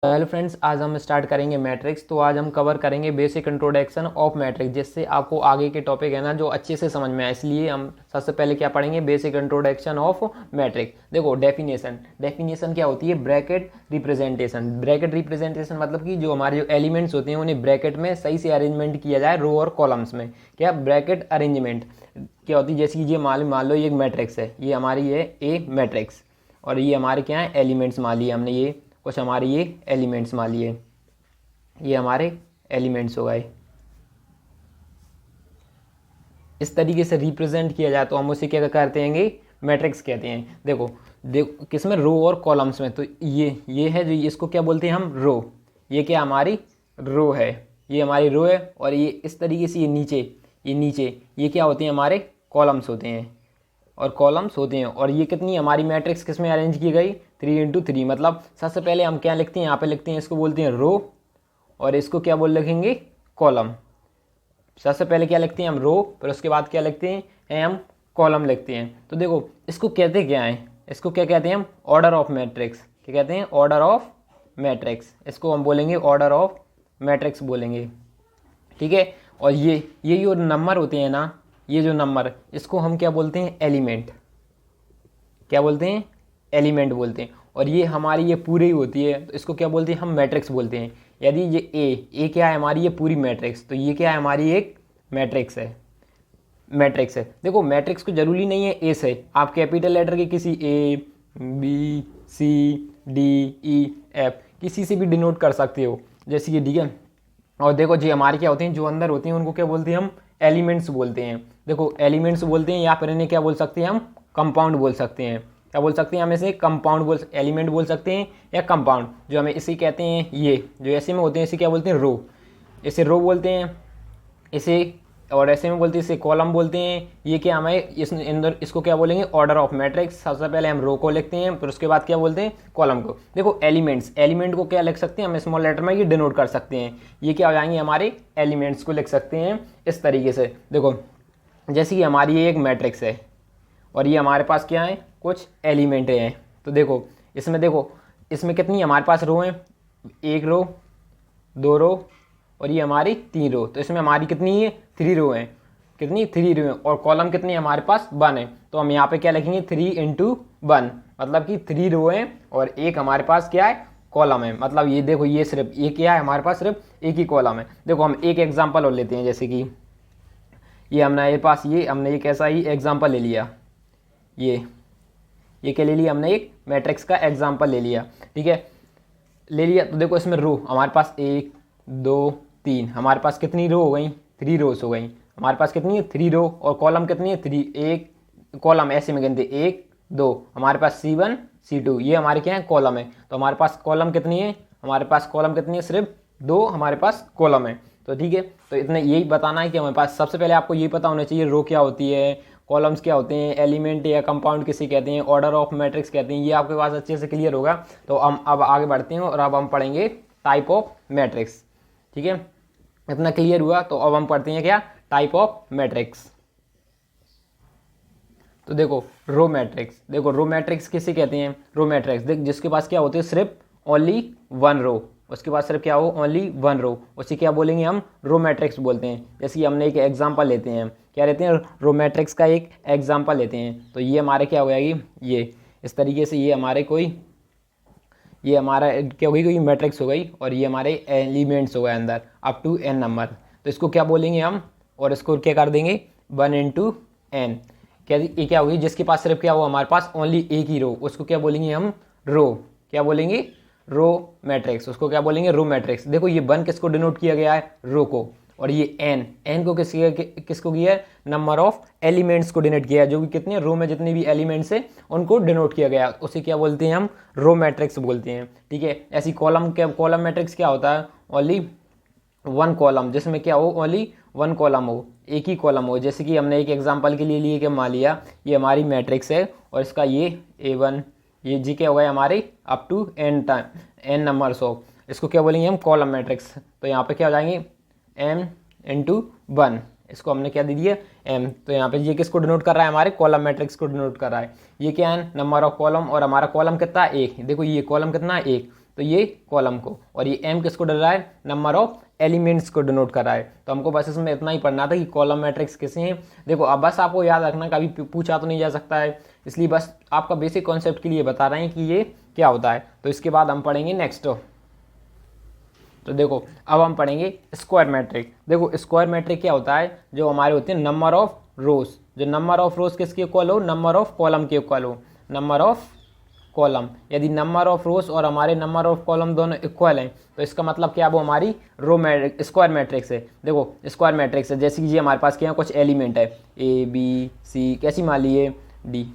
Hello friends, आज हम start करेंगे मैट्रिक्स। तो आज हम कवर करेंगे बेसिक इंट्रोडक्शन ऑफ मैट्रिक्स, जिससे आपको आगे के टॉपिक है ना जो अच्छे से समझ में आए। इसलिए हम सबसे पहले क्या पढ़ेंगे, बेसिक इंट्रोडक्शन ऑफ मैट्रिक्स। देखो डेफिनेशन क्या होती है, ब्रैकेट रिप्रेजेंटेशन। ब्रैकेट रिप्रेजेंटेशन मतलब कि जो हमारे जो एलिमेंट्स होते हैं उन्हें ब्रैकेट में सही से अरेंजमेंट किया जाए रो और कॉलम्स में। क्या ब्रैकेट अरेंजमेंट क्या होती है, जैसे कि ये मान लो ये एक मैट्रिक्स है, ये हमारी है ए मैट्रिक्स, और ये हमारे क्या है एलिमेंट्स मान लिए हमने, ये कुछ हमारे ये एलिमेंट्स मान लिए, ये हमारे एलिमेंट्स हो गए। इस तरीके से रिप्रेजेंट किया जाए तो हम उसे क्या कहते हैं, मैट्रिक्स कहते हैं। देखो देखो किसमें, रो और कॉलम्स में। तो ये है जो इसको क्या बोलते हैं हम, रो। ये क्या हमारी रो है, ये हमारी रो है। और ये इस तरीके से ये नीचे ये क्या होते हैं, हमारे कॉलम्स होते हैं और कॉलम्स होते हैं। और ये कितनी हमारी मैट्रिक्स किस में अरेंज की गई, 3 × 3। मतलब सबसे पहले हम क्या लिखते हैं, यहाँ पे लिखते हैं, इसको बोलते हैं रो, और इसको क्या बोल लिखेंगे, कॉलम। सबसे पहले क्या लिखते हैं हम, रो, फिर उसके बाद क्या लिखते हैं हम, कॉलम लिखते हैं। तो देखो इसको कहते क्या है, इसको क्या कहते हैं हम, ऑर्डर ऑफ मैट्रिक्स। क्या कहते हैं, ऑर्डर ऑफ मैट्रिक्स। इसको हम बोलेंगे ऑर्डर ऑफ मैट्रिक्स बोलेंगे, ठीक है। और ये जो नंबर होते हैं ना, ये जो नंबर, इसको हम क्या बोलते हैं, एलिमेंट। क्या बोलते हैं, एलिमेंट बोलते हैं। और ये हमारी ये पूरी होती है तो इसको क्या बोलते हैं हम, मैट्रिक्स बोलते हैं। यदि ये ए क्या है हमारी, ये पूरी मैट्रिक्स, तो ये क्या है हमारी एक मैट्रिक्स है। मैट्रिक्स है। देखो मैट्रिक्स को जरूरी नहीं है ए से, आप कैपिटल लेटर के किसी A B C D E F किसी से भी डिनोट कर सकते हो, जैसे कि, ठीक है। और देखो जी हमारे क्या होते हैं, जो अंदर होते हैं उनको क्या बोलते हैं हम, एलिमेंट्स बोलते हैं। देखो एलिमेंट्स बोलते हैं, या फिर इन्हें क्या बोल सकते हैं हम, कंपाउंड बोल सकते हैं। क्या बोल सकते हैं हम इसे, कंपाउंड एलिमेंट बोल सकते हैं, या कंपाउंड। जो हमें इसे कहते हैं, ये जो ऐसे में होते हैं इसे क्या बोलते हैं, रो। इसे रो बोलते हैं इसे, और ऐसे में बोलते हैं इसे कॉलम बोलते हैं। ये क्या हमें इस अंदर इसको क्या बोलेंगे, ऑर्डर ऑफ मैट्रिक्स। सबसे पहले हम रो को लिखते हैं, फिर उसके बाद क्या बोलते हैं, कॉलम को। देखो एलिमेंट को क्या लिख सकते हैं हम, स्मॉल लेटर में ये डिनोट कर सकते हैं। ये क्या हो जाएंगे, हमारे एलिमेंट्स को लिख सकते हैं इस तरीके से। देखो जैसे कि हमारी ये एक मैट्रिक्स है और ये हमारे पास क्या है, कुछ एलिमेंट हैं। तो देखो इसमें कितनी हमारे पास रो हैं, 1 रो, 2 रो, और ये हमारी 3 रो। तो इसमें हमारी कितनी है, 3 रो हैं। कितनी, 3 रो हैं। और कॉलम कितनी है हमारे पास, 1 है। तो हम यहाँ पे क्या लिखेंगे, 3 × 1, मतलब कि 3 रो हैं और एक हमारे पास क्या है, कॉलम है। मतलब ये देखो ये सिर्फ ये क्या है हमारे पास, सिर्फ एक ही कॉलम है। देखो हम एक एग्जाम्पल और लेते हैं, जैसे कि ये हमने एक ऐसा ही एग्जाम्पल ले लिया। ये क्या ले लिया हमने, एक मैट्रिक्स का एग्जाम्पल ले लिया, ठीक है। ले लिया तो देखो इसमें रो हमारे पास 1 2 3, हमारे पास कितनी रो हो गई, 3 रोज हो गई। हमारे पास कितनी है, 3 रो। और कॉलम कितनी है, 3। एक कॉलम ऐसे में गिनते, 1 2, हमारे पास C1 C2, ये हमारे क्या है, कॉलम है। तो हमारे पास कॉलम कितनी है, हमारे पास कॉलम कितनी है, सिर्फ 2 हमारे पास कॉलम है। तो ठीक है, तो इतने यही बताना है कि हमारे पास सबसे पहले आपको यही पता होना चाहिए, रो क्या होती है, कॉलम्स क्या होते हैं, एलिमेंट या कंपाउंड किसे कहते हैं, ऑर्डर ऑफ मैट्रिक्स कहते हैं। ये आपके पास अच्छे से क्लियर होगा। तो हम अब आगे बढ़ते हैं और अब हम पढ़ेंगे टाइप ऑफ मैट्रिक्स, ठीक है। इतना क्लियर हुआ तो अब हम पढ़ते हैं क्या, टाइप ऑफ मैट्रिक्स। तो देखो रो मैट्रिक्स किसे कहते हैं, रो मैट्रिक्स देख जिसके पास क्या होते हैं, सिर्फ ओनली 1 रो, उसके पास सिर्फ क्या हो, ओनली 1 रो, उसे क्या बोलेंगे हम, रो मैट्रिक्स बोलते हैं। जैसे कि हमने एक एग्जांपल लेते हैं, क्या लेते हैं, रो मैट्रिक्स का एक एग्जांपल लेते हैं। तो ये हमारे क्या हो जाएगी, ये इस तरीके से ये हमारा क्या हो गई, कोई मैट्रिक्स हो गई, और ये हमारे एलिमेंट्स हो गए अंदर अप टू n नंबर। तो इसको क्या बोलेंगे हम, और इसको क्या कर देंगे, 1 × n। क्या ये क्या होगी, जिसके पास सिर्फ क्या हो, हमारे पास ओनली एक ही रो, उसको क्या बोलेंगे हम, रो। क्या बोलेंगे, रो मैट्रिक्स, उसको क्या बोलेंगे, रो मैट्रिक्स। देखो ये 1 किसको डिनोट किया गया है, रो को। और ये n को किसको किया है, नंबर ऑफ एलिमेंट्स को डिनोट किया है, जो कि कितने रो में जितने भी एलिमेंट्स हैं उनको डिनोट किया गया है, उसे क्या बोलते हैं हम, रो मैट्रिक्स बोलते हैं, ठीक है। ऐसी कॉलम मैट्रिक्स क्या होता है, ओनली 1 कॉलम, जिसमें क्या हो, ओनली 1 कॉलम हो, एक ही कॉलम हो। जैसे कि हमने एक एग्जांपल के लिए लिए कि मान लिया ये हमारी मैट्रिक्स है और इसका ये A1, ये जी क्या हो गया हमारे अप टू n नंबर्स हो, इसको क्या बोलेंगे हम, कॉलम मैट्रिक्स। तो यहाँ पे क्या हो जाएंगे, m×1, इसको हमने क्या दे दिया, m। तो यहाँ पे ये किसको डिनोट कर रहा है, हमारे कॉलम मैट्रिक्स को डिनोट कर रहा है। ये क्या है, नंबर ऑफ कॉलम, और हमारा कॉलम कितना है, 1। देखो ये कॉलम कितना है, 1। तो ये कॉलम को, और ये m किसको डल रहा है, नंबर ऑफ एलिमेंट्स को डिनोट कर रहा है। तो हमको बस इसमें इतना ही पढ़ना था कि कॉलम मैट्रिक्स किसे हैं। देखो अब बस आपको याद रखना, कभी पूछा तो नहीं जा सकता है, इसलिए बस आपका बेसिक कॉन्सेप्ट के लिए बता रहे हैं कि ये क्या होता है। तो इसके बाद हम पढ़ेंगे नेक्स्ट। तो देखो अब हम पढ़ेंगे स्क्वायर मैट्रिक। देखो स्क्वायर मैट्रिक क्या होता है, जो हमारे होते हैं नंबर ऑफ रोज, जो नंबर ऑफ रोज किसके इक्वल हो, नंबर ऑफ कॉलम के इक्वल हो, नंबर ऑफ कॉलम। यदि नंबर ऑफ रोज और हमारे नंबर ऑफ कॉलम दोनों इक्वल हैं तो इसका मतलब क्या, वो हमारी स्क्वायर मैट्रिक्स है। देखो स्क्वायर मैट्रिक्स है, जैसे कि ये हमारे पास क्या है, कुछ एलिमेंट है ए बी सी, कैसी मान लिए डी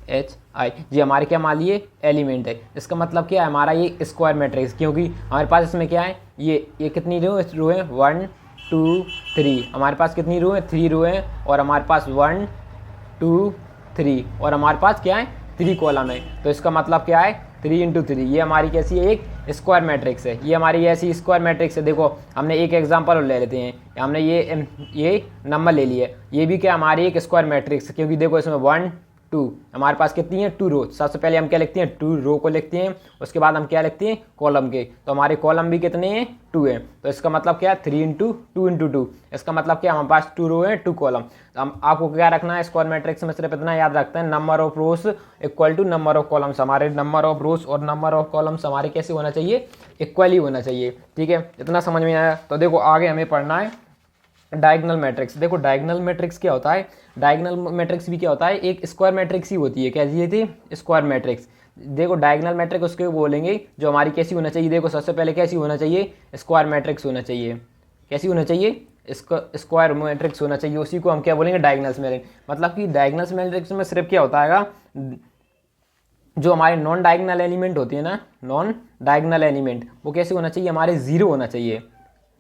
एच आई, जी हमारे क्या मान लिए एलिमेंट है। इसका मतलब क्या है, हमारा ये स्क्वायर मैट्रिक्स, क्योंकि हमारे पास इसमें क्या है, ये कितनी रो है 1 2 3, हमारे पास कितनी रो है 3 रो है, और हमारे पास 1 2 3, और हमारे पास क्या है 3 कॉलम है। तो इसका मतलब क्या है 3 इंटू 3, ये हमारी कैसी है, एक स्क्वायर मैट्रिक्स है। ये हमारी ऐसी स्क्वायर मैट्रिक्स है। देखो हमने एक एग्जांपल ले लेते हैं, हमने ये नंबर ले लिया, ये भी क्या हमारी एक स्क्वायर मैट्रिक्स है, क्योंकि देखो इसमें 1 2, हमारे पास कितनी है 2 रो। सबसे पहले हम क्या लिखते हैं 2 रो को लिखते हैं, उसके बाद हम क्या लिखते हैं कॉलम के। तो हमारे कॉलम भी कितने हैं 2 हैं, तो इसका मतलब क्या है 3 इंटू 2 इंटू 2, इसका मतलब क्या हमारे पास 2 रो है 2 कॉलम। तो हम आपको क्या रखना है स्क्वायर मैट्रिक्स में, सिर्फ इतना याद रखते हैं, number of rows equal to number of columns. हमारे नंबर ऑफ रोज और नंबर ऑफ कॉलम्स हमारे कैसे होना चाहिए, इक्वली होना चाहिए। ठीक है, इतना समझ में आया। तो देखो आगे हमें पढ़ना है डायगोनल मैट्रिक्स। देखो डायगोनल मैट्रिक्स क्या होता है, डायगोनल मैट्रिक्स भी क्या होता है, एक स्क्वायर मैट्रिक्स ही होती है। क्या ये थी स्क्वायर मैट्रिक्स। देखो डायगोनल मैट्रिक्स उसके बोलेंगे जो हमारी कैसी होना चाहिए। देखो सबसे पहले कैसी होना चाहिए, स्क्वायर मैट्रिक्स होना चाहिए। कैसी होना चाहिए, स्क्वायर मैट्रिक्स होना चाहिए, उसी को हम क्या बोलेंगे डायगोनल्स मैट्रिक्स। मतलब कि डायगोनल्स मैट्रिक्स में सिर्फ क्या होता है, जो हमारे नॉन डायगोनल एलिमेंट होती है ना, नॉन डायगोनल एलिमेंट, वो कैसे होना चाहिए, हमारे जीरो होना चाहिए।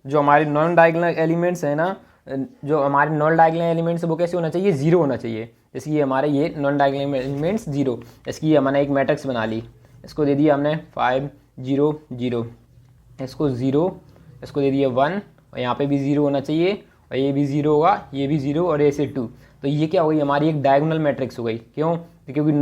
जो हमारे नॉन डायगोनल एलिमेंट्स हैं ना, जो हमारे नॉन डायगोनल एलिमेंट्स वो कैसे होना चाहिए, जीरो होना चाहिए। जैसे ये हमारे ये नॉन डायगोनल एलिमेंट्स जीरो, इसकी हमने एक मैट्रिक्स बना ली, इसको दे दिया हमने 5 0 0, इसको 0, इसको दे दिया 1, और यहाँ पे भी 0 होना चाहिए, और ये भी 0 होगा, ये भी 0, और ऐसे 2। तो ये क्या हो गई, हमारी एक डायगोनल मैट्रिक्स हो गई। क्यों, क्योंकि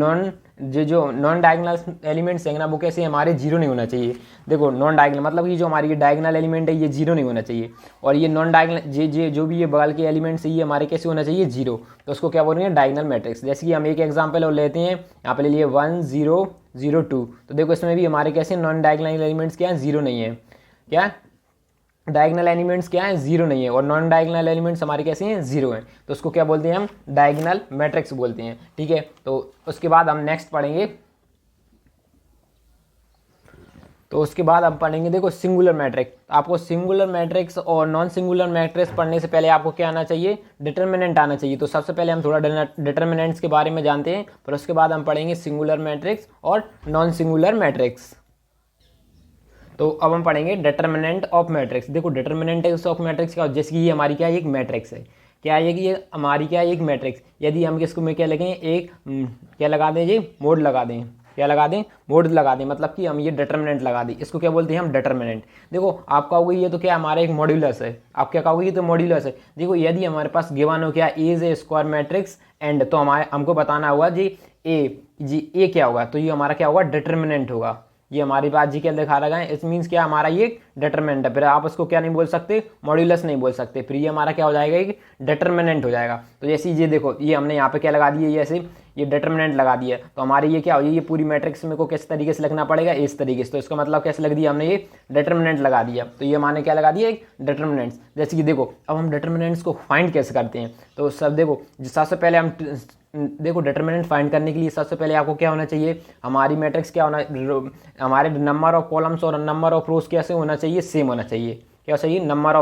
जो नॉन डायगोनल एलिमेंट्स हैं ना, वो कैसे हमारे जीरो नहीं होना चाहिए। देखो नॉन डायगोनल मतलब कि जो हमारी ये डायगोनल एलिमेंट है ये जीरो नहीं होना चाहिए, और ये नॉन डायगोनल जो भी ये बगल के एलिमेंट्स है ये हमारे कैसे होना चाहिए, जीरो। तो उसको क्या बोलेंगे, डायगोनल मैट्रिक्स। जैसे कि हम एक एग्जाम्पल और लेते हैं, यहाँ पे ले लिए 1 0 0 2। तो देखो इसमें भी हमारे कैसे नॉन डायगोनल एलिमेंट्स क्या है, जीरो नहीं है। क्या डायगोनल एलिमेंट्स क्या है, जीरो नहीं है, और नॉन डायगोनल एलिमेंट्स हमारे कैसे हैं, जीरो हैं। तो उसको क्या बोलते हैं हम, डायगोनल मैट्रिक्स बोलते हैं। ठीक है, तो उसके बाद हम नेक्स्ट पढ़ेंगे, तो उसके बाद हम पढ़ेंगे देखो सिंगुलर मैट्रिक्स। आपको सिंगुलर मैट्रिक्स और नॉन सिंगुलर मैट्रिक्स पढ़ने से पहले आपको क्या आना चाहिए, डिटर्मिनेंट आना चाहिए। तो सबसे पहले हम थोड़ा डिटर्मिनेंट्स के बारे में जानते हैं, पर उसके बाद हम पढ़ेंगे सिंगुलर मैट्रिक्स और नॉन सिंगुलर मैट्रिक्स। तो अब हम पढ़ेंगे डिटर्मिनेंट ऑफ मैट्रिक्स। देखो डिटर्मिनेंट ऑफ मैट्रिक्स क्या, जैसे कि ये हमारी क्या है, एक मैट्रिक्स है। क्या है कि ये हमारी क्या है, एक मैट्रिक्स। यदि हम इसको में क्या लगें, एक क्या लगा दें, ये मोड लगा दें, क्या लगा दें, मोड लगा दें, मतलब कि हम ये डिटर्मिनेंट लगा दें, इसको क्या बोलते हैं हम, डिटर्मिनेंट। देखो आप कहोगे ये तो क्या हमारा एक मॉड्यूलस है, आप क्या कहोगे ये तो मॉड्यूलस है। देखो यदि हमारे पास गिवन हो क्या, A is a square matrix and, तो हमको बताना होगा जी ए क्या होगा, तो ये हमारा क्या होगा, डिटर्मिनेंट होगा। ये हमारी बात जी क्या दिखा रहा है, इस मीन्स क्या हमारा ये डिटर्मिनेंट है। फिर आप उसको क्या नहीं बोल सकते, मॉड्यूलस नहीं बोल सकते, फिर ये हमारा क्या हो जाएगा, एक डिटर्मिनेंट हो जाएगा। तो जैसे ये देखो, ये हमने यहाँ पे क्या लगा दिया, जैसे ये डिटर्मिनेंट लगा दिया, तो हमारी ये क्या हो, ये पूरी मैट्रिक्स में को किस तरीके से लिखना पड़ेगा, इस तरीके से। तो इसका मतलब कैसे लग दिया हमने, ये डिटर्मिनेंट लगा दिया, तो ये माने क्या लगा दिया, एक डिटर्मिनेंट्स। जैसे कि देखो अब हम डिटर्मिनेंट्स को फाइंड कैसे करते हैं, तो सब देखो सबसे पहले हम देखो डिटर्मिनेंट फाइंड करने के लिए सबसे पहले आपको क्या होना चाहिए, हमारी मैट्रिक्स क्या होना, हमारे नंबर ऑफ कॉलम्स और नंबर ऑफ रोज कैसे होना चाहिए, सेम होना चाहिए। क्या चाहिए, नंबर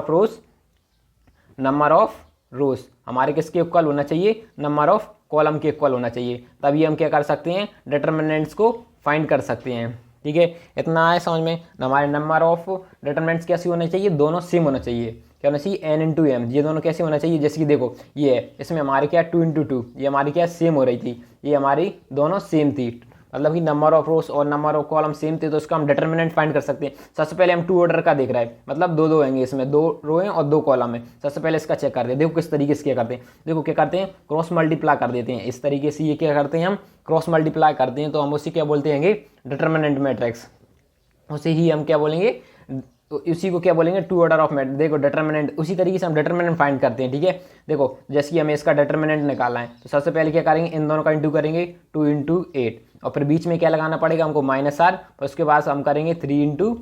ऑफ रोज हमारे किसके इक्वल होना चाहिए, नंबर ऑफ कॉलम के इक्वल होना चाहिए। तभी हम क्या कर सकते हैं, डिटर्मिनेंट्स को फाइंड कर सकते हैं। ठीक है, इतना आए समझ में। हमारे नंबर ऑफ डिटर्मिनेंट्स कैसे होने चाहिए, दोनों सेम होना चाहिए। क्या होना चाहिए, n इंटू एम, ये दोनों कैसे होना चाहिए, जैसे कि देखो ये है, इसमें हमारे क्या 2 इंटू 2, ये हमारी क्या सेम हो रही थी, ये हमारी दोनों सेम थी, मतलब कि नंबर ऑफ रोस और नंबर ऑफ कॉलम सेम थे तो इसका हम डिटर्मिनेंट फाइंड कर सकते हैं। सबसे पहले हम 2 ऑर्डर का देख रहे हैं, मतलब दो दो होंगे, इसमें 2 रो हैं और 2 कॉलम है। सबसे पहले इसका चेक करते हैं। देखो किस तरीके से क्या करते हैं, देखो क्या करते हैं, क्रॉस मल्टीप्लाई कर देते हैं इस तरीके से। ये क्या करते हैं, हम क्रॉस मल्टीप्लाई करते हैं तो हम उसे क्या बोलते हैं, डिटर्मिनेंट मैट्रिक्स। उसे ही हम क्या बोलेंगे, उसी को क्या बोलेंगे, 2 ऑर्डर ऑफ मैट्रिक्स। देखो डिटर्मिनेंट उसी तरीके से हम डिटर्मिनेंट फाइंड करते हैं, ठीक है। देखो जैसे कि हमें इसका डिटर्मिनेंट निकालना है तो सबसे पहले क्या करेंगे, इन दोनों का इंटू करेंगे, 2 × 8 और फिर बीच में क्या लगाना पड़ेगा हमको -r, और उसके बाद हम करेंगे 3 ×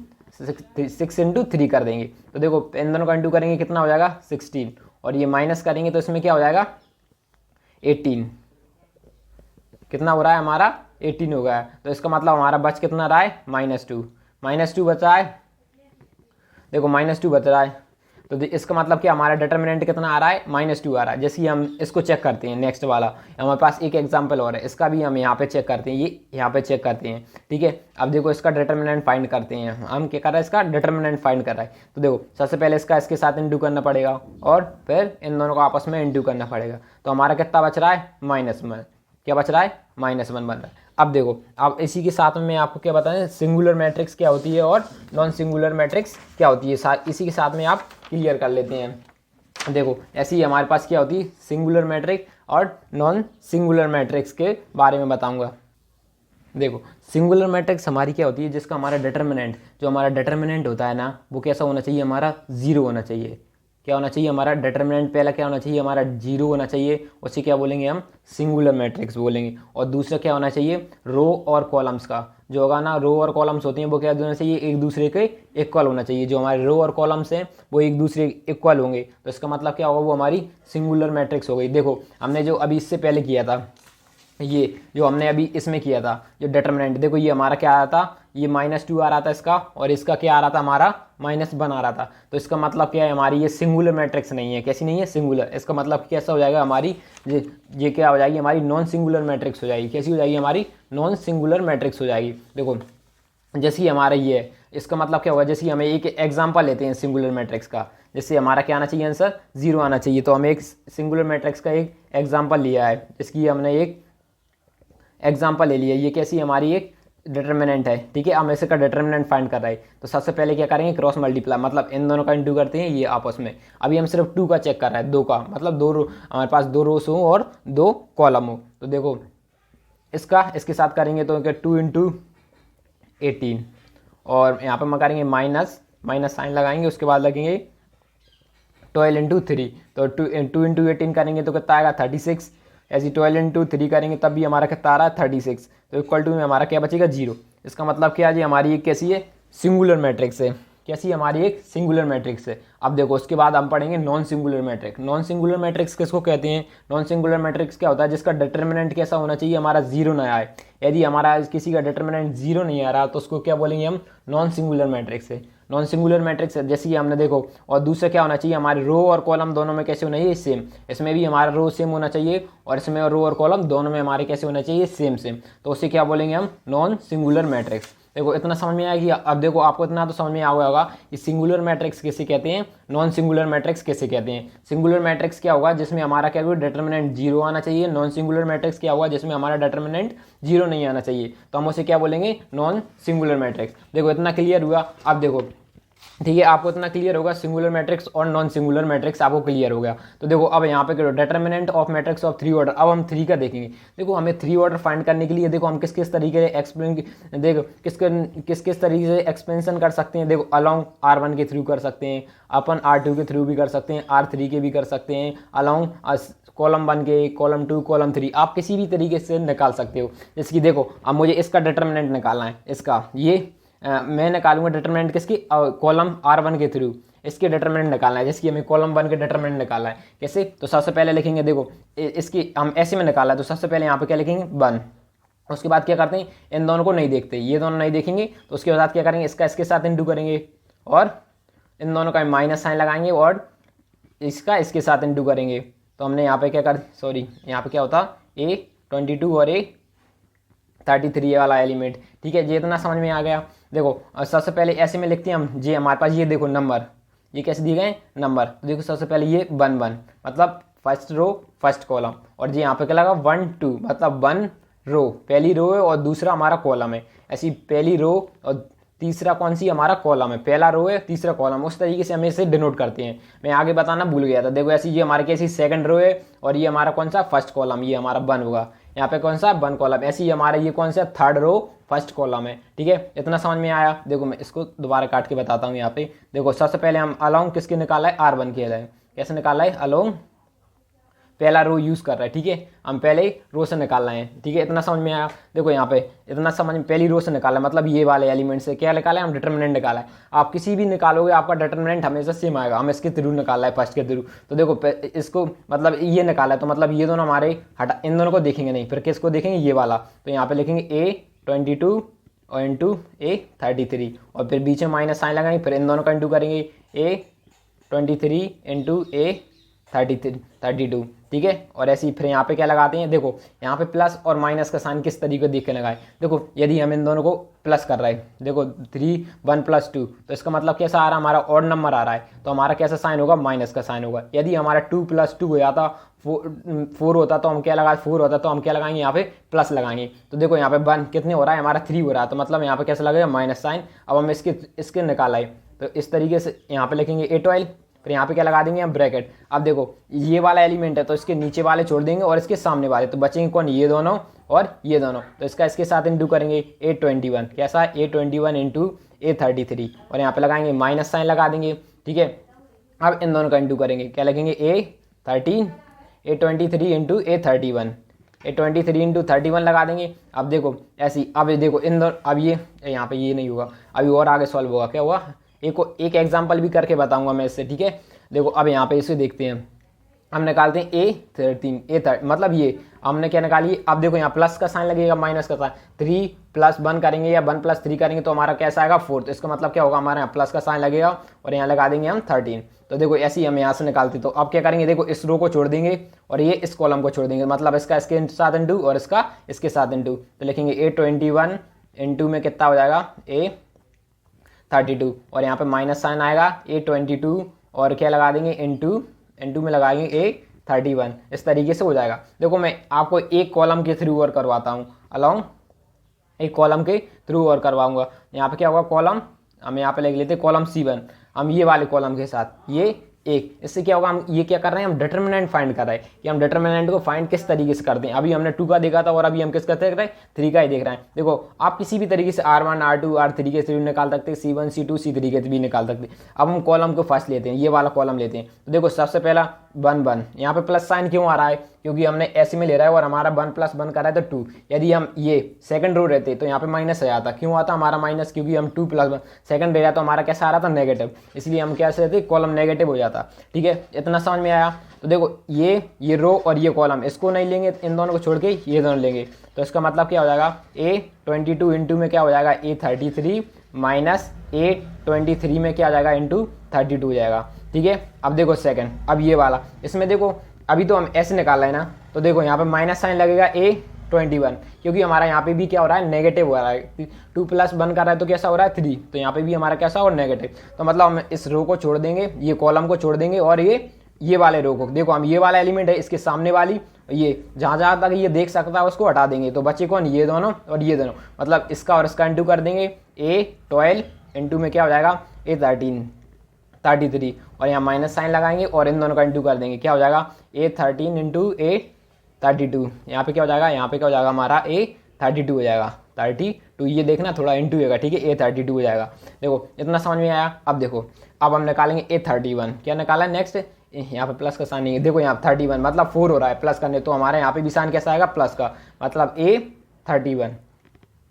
6 × 3 कर देंगे। तो देखो इन दोनों का इंटू करेंगे कितना हो जाएगा 16, और ये माइनस करेंगे तो इसमें क्या हो जाएगा 18। कितना हो रहा है हमारा 18 हो गया है। तो इसका मतलब हमारा बच कितना रहा है -2 बचा है। देखो -2 बच रहा है तो इसका मतलब कि हमारा डिटर्मिनेंट कितना आ रहा है, -2 आ रहा है। जैसे हम इसको चेक करते हैं, नेक्स्ट वाला हमारे पास एक एग्जांपल और है, इसका भी हम यहाँ पे चेक करते हैं, ये यहाँ पे चेक करते हैं, ठीक है। अब देखो इसका डिटर्मिनेंट फाइंड करते हैं, हम क्या कर रहे हैं, इसका डिटर्मिनेंट फाइंड कर रहा है। तो देखो सबसे पहले इसका इसके साथ इंटू करना पड़ेगा और फिर इन दोनों को आपस में इंटू करना पड़ेगा। तो हमारा कितना बच रहा है, -1। क्या बच रहा है, -1 बन रहा है। अब देखो अब इसी के साथ में मैं आपको क्या बताएं, सिंगुलर मैट्रिक्स क्या होती है और नॉन सिंगुलर मैट्रिक्स क्या होती है, इसी के साथ में आप क्लियर कर लेते हैं। देखो ऐसे ही हमारे पास क्या होती है, सिंगुलर मैट्रिक्स और नॉन सिंगुलर मैट्रिक्स के बारे में बताऊंगा। देखो सिंगुलर मैट्रिक्स हमारी क्या होती है, जिसका हमारा डिटर्मिनेंट, जो हमारा डिटर्मिनेंट होता है ना, वो कैसा होना चाहिए, हमारा 0 होना चाहिए। क्या होना चाहिए, हमारा डिटर्मिनेंट पहला क्या होना चाहिए, हमारा 0 होना चाहिए। उसे क्या बोलेंगे, हम सिंगुलर मैट्रिक्स बोलेंगे। और दूसरा क्या होना चाहिए, रो और कॉलम्स का जो होगा ना, रो और कॉलम्स होती हैं वो क्या होना चाहिए, एक दूसरे के इक्वल होना चाहिए। जो हमारे रो और कॉलम्स हैं वो एक दूसरे इक्वल होंगे तो इसका मतलब क्या होगा, वो हमारी सिंगुलर मैट्रिक्स हो गई। देखो हमने जो अभी इससे पहले किया था, ये जो हमने अभी इसमें किया था जो डिटर्मिनेंट, देखो ये हमारा क्या आ रहा था, ये -2 आ रहा था इसका, और इसका क्या आ रहा था, हमारा -1 आ रहा था। तो इसका मतलब क्या है, हमारी ये सिंगुलर मैट्रिक्स नहीं है। कैसी नहीं है, सिंगुलर। इसका मतलब कैसा हो जाएगा, हमारी ये क्या हो जाएगी, हमारी नॉन सिंगुलर मैट्रिक्स हो जाएगी। कैसी हो जाएगी, हमारी नॉन सिंगुलर मैट्रिक्स हो जाएगी। देखो जैसे ही हमारा ये है, इसका मतलब क्या होगा, जैसे हमें एक एग्जांपल लेते हैं सिंगुलर मैट्रिक्स का, जैसे हमारा क्या आना चाहिए, आंसर 0 आना चाहिए। तो हमें एक सिंगुलर मैट्रिक्स का एक एग्जांपल लिया है, जिसकी हमने एक एग्जांपल ले लिया। ये कैसी हमारी एक डिटर्मिनेंट है, ठीक है। हम इसका डिटर्मिनेंट फाइंड कर रहे हैं तो सबसे पहले क्या करेंगे, क्रॉस मल्टीप्लाई, मतलब इन दोनों का इंटू करते हैं ये आपस में। अभी हम सिर्फ 2 का चेक कर रहे हैं, 2 का मतलब 2 रो, हमारे पास 2 रोस हो और 2 कॉलम हो। तो देखो इसका इसके साथ करेंगे तो 2 × 18, और यहाँ पर हम करेंगे माइनस साइन लगाएंगे, उसके बाद लगेंगे 12 × 3। तो 2 × 18 करेंगे तो कितना आएगा 36। ऐसे 12 × 3 करेंगे तब भी हमारा कितना आ रहा है 36। तो इक्वल टू में हमारा क्या बचेगा 0। इसका मतलब क्या है जी, हमारी एक कैसी है, सिंगुलर मैट्रिक्स है। कैसी हमारी एक सिंगुलर मैट्रिक्स है। अब देखो उसके बाद हम पढ़ेंगे non singular matrix. Non singular matrix किसको कहते हैं, नॉन सिंगुलर मैट्रिक्स क्या होता है, जिसका डिटर्मिनेंट कैसा होना चाहिए, हमारा 0 ना आए। यदि हमारा किसी का डिटर्मिनेंट 0 नहीं आ रहा तो उसको क्या बोलेंगे हम, नॉन सिंगुलर मैट्रिक्स है। नॉन सिंगुलर मैट्रिक्स जैसे कि हमने देखो, और दूसरा क्या होना चाहिए, हमारे रो और कॉलम दोनों में कैसे होना चाहिए, सेम। इसमें भी हमारा रो सेम होना चाहिए और इसमें रो और कॉलम दोनों में हमारे कैसे होना चाहिए, सेम। तो उसे क्या बोलेंगे हम, नॉन सिंगुलर मैट्रिक्स। देखो इतना समझ में आएगी। अब देखो आपको इतना तो समझ में आ गया होगा कि सिंगुलर मैट्रिक्स किसे कहते हैं, नॉन सिंगुलर मैट्रिक्स किसे कहते हैं। सिंगुलर मैट्रिक्स क्या होगा, जिसमें हमारा क्या होगा, डिटर्मिनेंट 0 आना चाहिए। नॉन सिंगुलर मैट्रिक्स क्या होगा, जिसमें हमारा डिटर्मिनेंट 0 नहीं आना चाहिए। तो हम उसे क्या बोलेंगे, नॉन सिंगुलर मैट्रिक्स। देखो इतना क्लियर हुआ। अब देखो ठीक है, आपको इतना क्लियर होगा, सिंगुलर मैट्रिक्स और नॉन सिंगुलर मैट्रिक्स आपको क्लियर हो गया। तो देखो अब यहाँ पे करो determinant of matrix of 3 order. अब हम 3 का देखेंगे। देखो हमें 3 ऑर्डर फाइंड करने के लिए देखो हम किस किस तरीके से एक्सप्लेन, देखो किस किस तरीके से एक्सपेंशन कर सकते हैं। देखो अलॉन्ग R1 के थ्रू कर सकते हैं, अपन R2 के थ्रू भी कर सकते हैं, R3 के भी कर सकते हैं, अलॉन्ग कॉलम 1 के, कॉलम 2, कॉलम 3, आप किसी भी तरीके से निकाल सकते हो। जैसे कि देखो अब मुझे इसका डिटर्मिनेंट निकालना है, इसका ये मैं निकालूंगा डिटर्मिनेंट किसकी, कॉलम R1 के थ्रू इसके डिटर्मिनेंट निकालना है। जैसे कि हमें कॉलम 1 के डिटर्मिनेंट निकालना है, कैसे, तो सबसे पहले लिखेंगे, देखो इसकी हम ऐसे में निकाला है तो सबसे पहले यहाँ पे क्या लिखेंगे 1। उसके बाद क्या करते हैं, इन दोनों को नहीं देखते, ये दोनों नहीं देखेंगे तो उसके बाद क्या करेंगे, इसका इसके साथ इंटू करेंगे और इन दोनों का माइनस साइन लगाएंगे और इसका इसके साथ इंटू करेंगे। तो हमने यहाँ पे क्या कर, सॉरी यहाँ पे क्या होता, A22 और A33 वाला एलिमेंट। ठीक है, ये इतना समझ में आ गया। देखो सबसे पहले ऐसे में लिखते हैं हम, ये हमारे पास ये देखो नंबर, ये कैसे दिए गए नंबर। तो देखो सबसे पहले ये 1 1 मतलब फर्स्ट रो फर्स्ट कॉलम, और जी यहाँ पे क्या लगा 1 2 मतलब 1 रो, पहली रो है और दूसरा हमारा कॉलम है, ऐसी पहली रो और तीसरा कौन सी हमारा कॉलम है, पहला रो है तीसरा कॉलम, उस तरीके से हमें इसे डिनोट करते हैं। मैं आगे बताना भूल गया था, देखो ऐसी ये हमारे कैसी सेकंड रो है और ये हमारा कौन सा फर्स्ट कॉलम, ये हमारा 1 होगा, यहाँ पे कौन सा 1 कॉलम, ऐसे ही हमारा ये कौन सा थर्ड रो फर्स्ट कॉलम है। ठीक है, इतना समझ में आया। देखो मैं इसको दोबारा काट के बताता हूँ। यहाँ पे देखो सबसे पहले हम अलोंग किसके निकाला है, R1 के है, कैसे निकाला है, अलोंग पहला रो यूज़ कर रहा है। ठीक है, हम पहले रो से निकाल रहे हैं। ठीक है, इतना समझ में आया। देखो यहाँ पे इतना समझ में, पहली रो से निकाला है मतलब ये वाले एलिमेंट से क्या निकाला है, हम डिटर्मिनेंट निकाला है। आप किसी भी निकालोगे आपका डिटर्मिनेंट हमेशा सेम आएगा। हम इसके थ्रू निकाला है, फर्स्ट के थ्रू। तो देखो इसको मतलब ये निकाला है, तो मतलब ये दोनों हमारे हटा, इन दोनों को देखेंगे नहीं, फिर किसको देखेंगे, ये वाला। तो यहाँ पे लिखेंगे A22 और इंटू A33 और फिर बीच में माइनस साइन लगाएंगे, फिर इन दोनों का इंटू करेंगे, A23 इंटू A32। ठीक है, और ऐसे ही फिर यहाँ पे क्या लगाते हैं, देखो यहाँ पे प्लस और माइनस का साइन किस तरीके देख के लगाए। देखो यदि हम इन दोनों को प्लस कर रहे हैं, देखो 3 1 + 2, तो इसका मतलब कैसा आ रहा है, हमारा ऑड नंबर आ रहा है, तो हमारा कैसा साइन होगा, माइनस का साइन होगा। यदि हमारा 2 + 2 हो जाता 4 होता, तो हम क्या लगा 4 होता, तो हम क्या लगाएंगे, यहाँ पे प्लस लगाएंगे। तो देखो यहाँ पे 1 कितने हो रहा है, हमारा 3 हो रहा है, तो मतलब यहाँ पे कैसा लगेगा, माइनस साइन। अब हम इसके निकाला है, तो इस तरीके से यहाँ पे लिखेंगे A12, फिर यहाँ पे क्या लगा देंगे हम, ब्रैकेट। अब देखो ये वाला एलिमेंट है, तो इसके नीचे वाले छोड़ देंगे और इसके सामने वाले, तो बचेंगे कौन, ये दोनों और ये दोनों। तो इसका इसके साथ इंटू करेंगे, A21 कैसा, A21 इंटू A33 और यहाँ पे लगाएंगे माइनस साइन लगा देंगे। ठीक है, अब इन दोनों का इंटू करेंगे, क्या लगेंगे, A23 into A31, A23 into 31 लगा देंगे। अब देखो ऐसी, अब देखो इन दोनों, अब ये यहाँ पे ये नहीं होगा, अभी और आगे सॉल्व होगा। क्या हुआ, एक एग्जाम्पल भी करके बताऊंगा मैं इससे। ठीक है, देखो अब यहाँ पे इसे देखते हैं, हम निकालते हैं A13 मतलब ये हमने क्या निकाली। अब देखो यहाँ प्लस का साइन लगेगा, माइनस का साइन, 3 + 1 करेंगे या 1 + 3 करेंगे तो हमारा कैसा आएगा, 4। तो इसका मतलब क्या होगा, हमारे यहाँ प्लस का साइन लगेगा और यहाँ लगा देंगे हम 13। तो देखो ऐसे ही हम यहाँ से निकालते। तो अब क्या करेंगे, देखो इस रो को छोड़ देंगे और ये इस कॉलम को छोड़ देंगे, मतलब इसका इसके साथ इंटू और इसका इसके साथ इंटू। तो लिखेंगे A21 इंटू में कितना हो जाएगा, A32 और यहाँ पे माइनस साइन आएगा, A22 और क्या लगा देंगे, इंटू में लगाएंगे A31। इस तरीके से हो जाएगा। देखो मैं आपको एक कॉलम के थ्रू और करवाता हूँ, अलोंग एक कॉलम के थ्रू और करवाऊंगा। यहाँ पे क्या होगा, कॉलम हम यहाँ पे लिख लेते हैं कॉलम C1, हम ये वाले कॉलम के साथ ये एक, इससे क्या होगा, हम ये क्या कर रहे हैं, हम डिटर्मिनेंट फाइंड कर रहे हैं कि हम डिटर्मिनेंट को फाइंड किस तरीके से करते हैं। अभी हमने 2 का देखा था और अभी हम किसका देख रहे हैं, 3 का ही देख रहे हैं। देखो आप किसी भी तरीके से R1 R2 R3 के थ्रू निकाल सकते हैं, C1 C2 C3 के भी निकाल सकते हैं। अब हम कॉलम को फर्स्ट लेते हैं, ये वाला कॉलम लेते हैं। तो देखो सबसे पहला 1 1, यहाँ पे प्लस साइन क्यों आ रहा है, क्योंकि हमने ऐसे में ले रहा है और हमारा 1 + 1 कर रहा है तो 2। यदि हम ये सेकंड रो रहते तो यहाँ पे माइनस आ जाता, क्यों आता हमारा माइनस, क्योंकि हम 2 + 1 सेकंड ले रहा तो हमारा कैसा आ रहा था, नेगेटिव, इसलिए हम कैसे रहते, कॉलम नेगेटिव हो जाता। ठीक है, इतना समझ में आया। तो देखो ये रो और ये कॉलम, इसको नहीं लेंगे, इन दोनों को छोड़ के ये दोनों लेंगे। तो इसका मतलब क्या हो जाएगा, A22 इंटू में क्या हो जाएगा, A33 माइनस A23 में क्या आ जाएगा, इंटू 32 हो जाएगा। ठीक है, अब देखो सेकंड, अब ये वाला, इसमें देखो अभी तो हम ऐसे निकाल रहे हैं ना, तो देखो यहाँ पे माइनस साइन लगेगा A21, क्योंकि हमारा यहाँ पे भी क्या हो रहा है, नेगेटिव हो रहा है। 2 + 1 कर रहा है तो कैसा हो रहा है, 3, तो यहाँ पे भी हमारा कैसा हो, नेगेटिव। तो मतलब हम इस रो को छोड़ देंगे, ये कॉलम को छोड़ देंगे और ये वाले रो को, देखो हम ये वाला एलिमेंट है इसके सामने वाली, ये जहाँ तक ये देख सकता है उसको हटा देंगे, तो बचे कौन, ये दोनों और ये दोनों, मतलब इसका और इसका इंटू कर देंगे। A12 इंटू में क्या हो जाएगा, A33 और यहाँ माइनस साइन लगाएंगे और इन दोनों का इंटू कर देंगे, क्या हो जाएगा, A13 इंटू A32। यहाँ पे क्या हो जाएगा, यहाँ पे क्या हो जाएगा, हमारा A32 हो जाएगा, 32, ये देखना थोड़ा इंटू होगा। ठीक है, A32 हो जाएगा। देखो इतना समझ में आया। अब देखो अब हम निकालेंगे A31, क्या निकाला है नेक्स्ट, यहाँ पे प्लस का साइन नहीं है, देखो यहाँ 31 मतलब 4 हो रहा है प्लस करने, तो हमारे यहाँ पे भी साइन कैसा आएगा, प्लस का, मतलब A31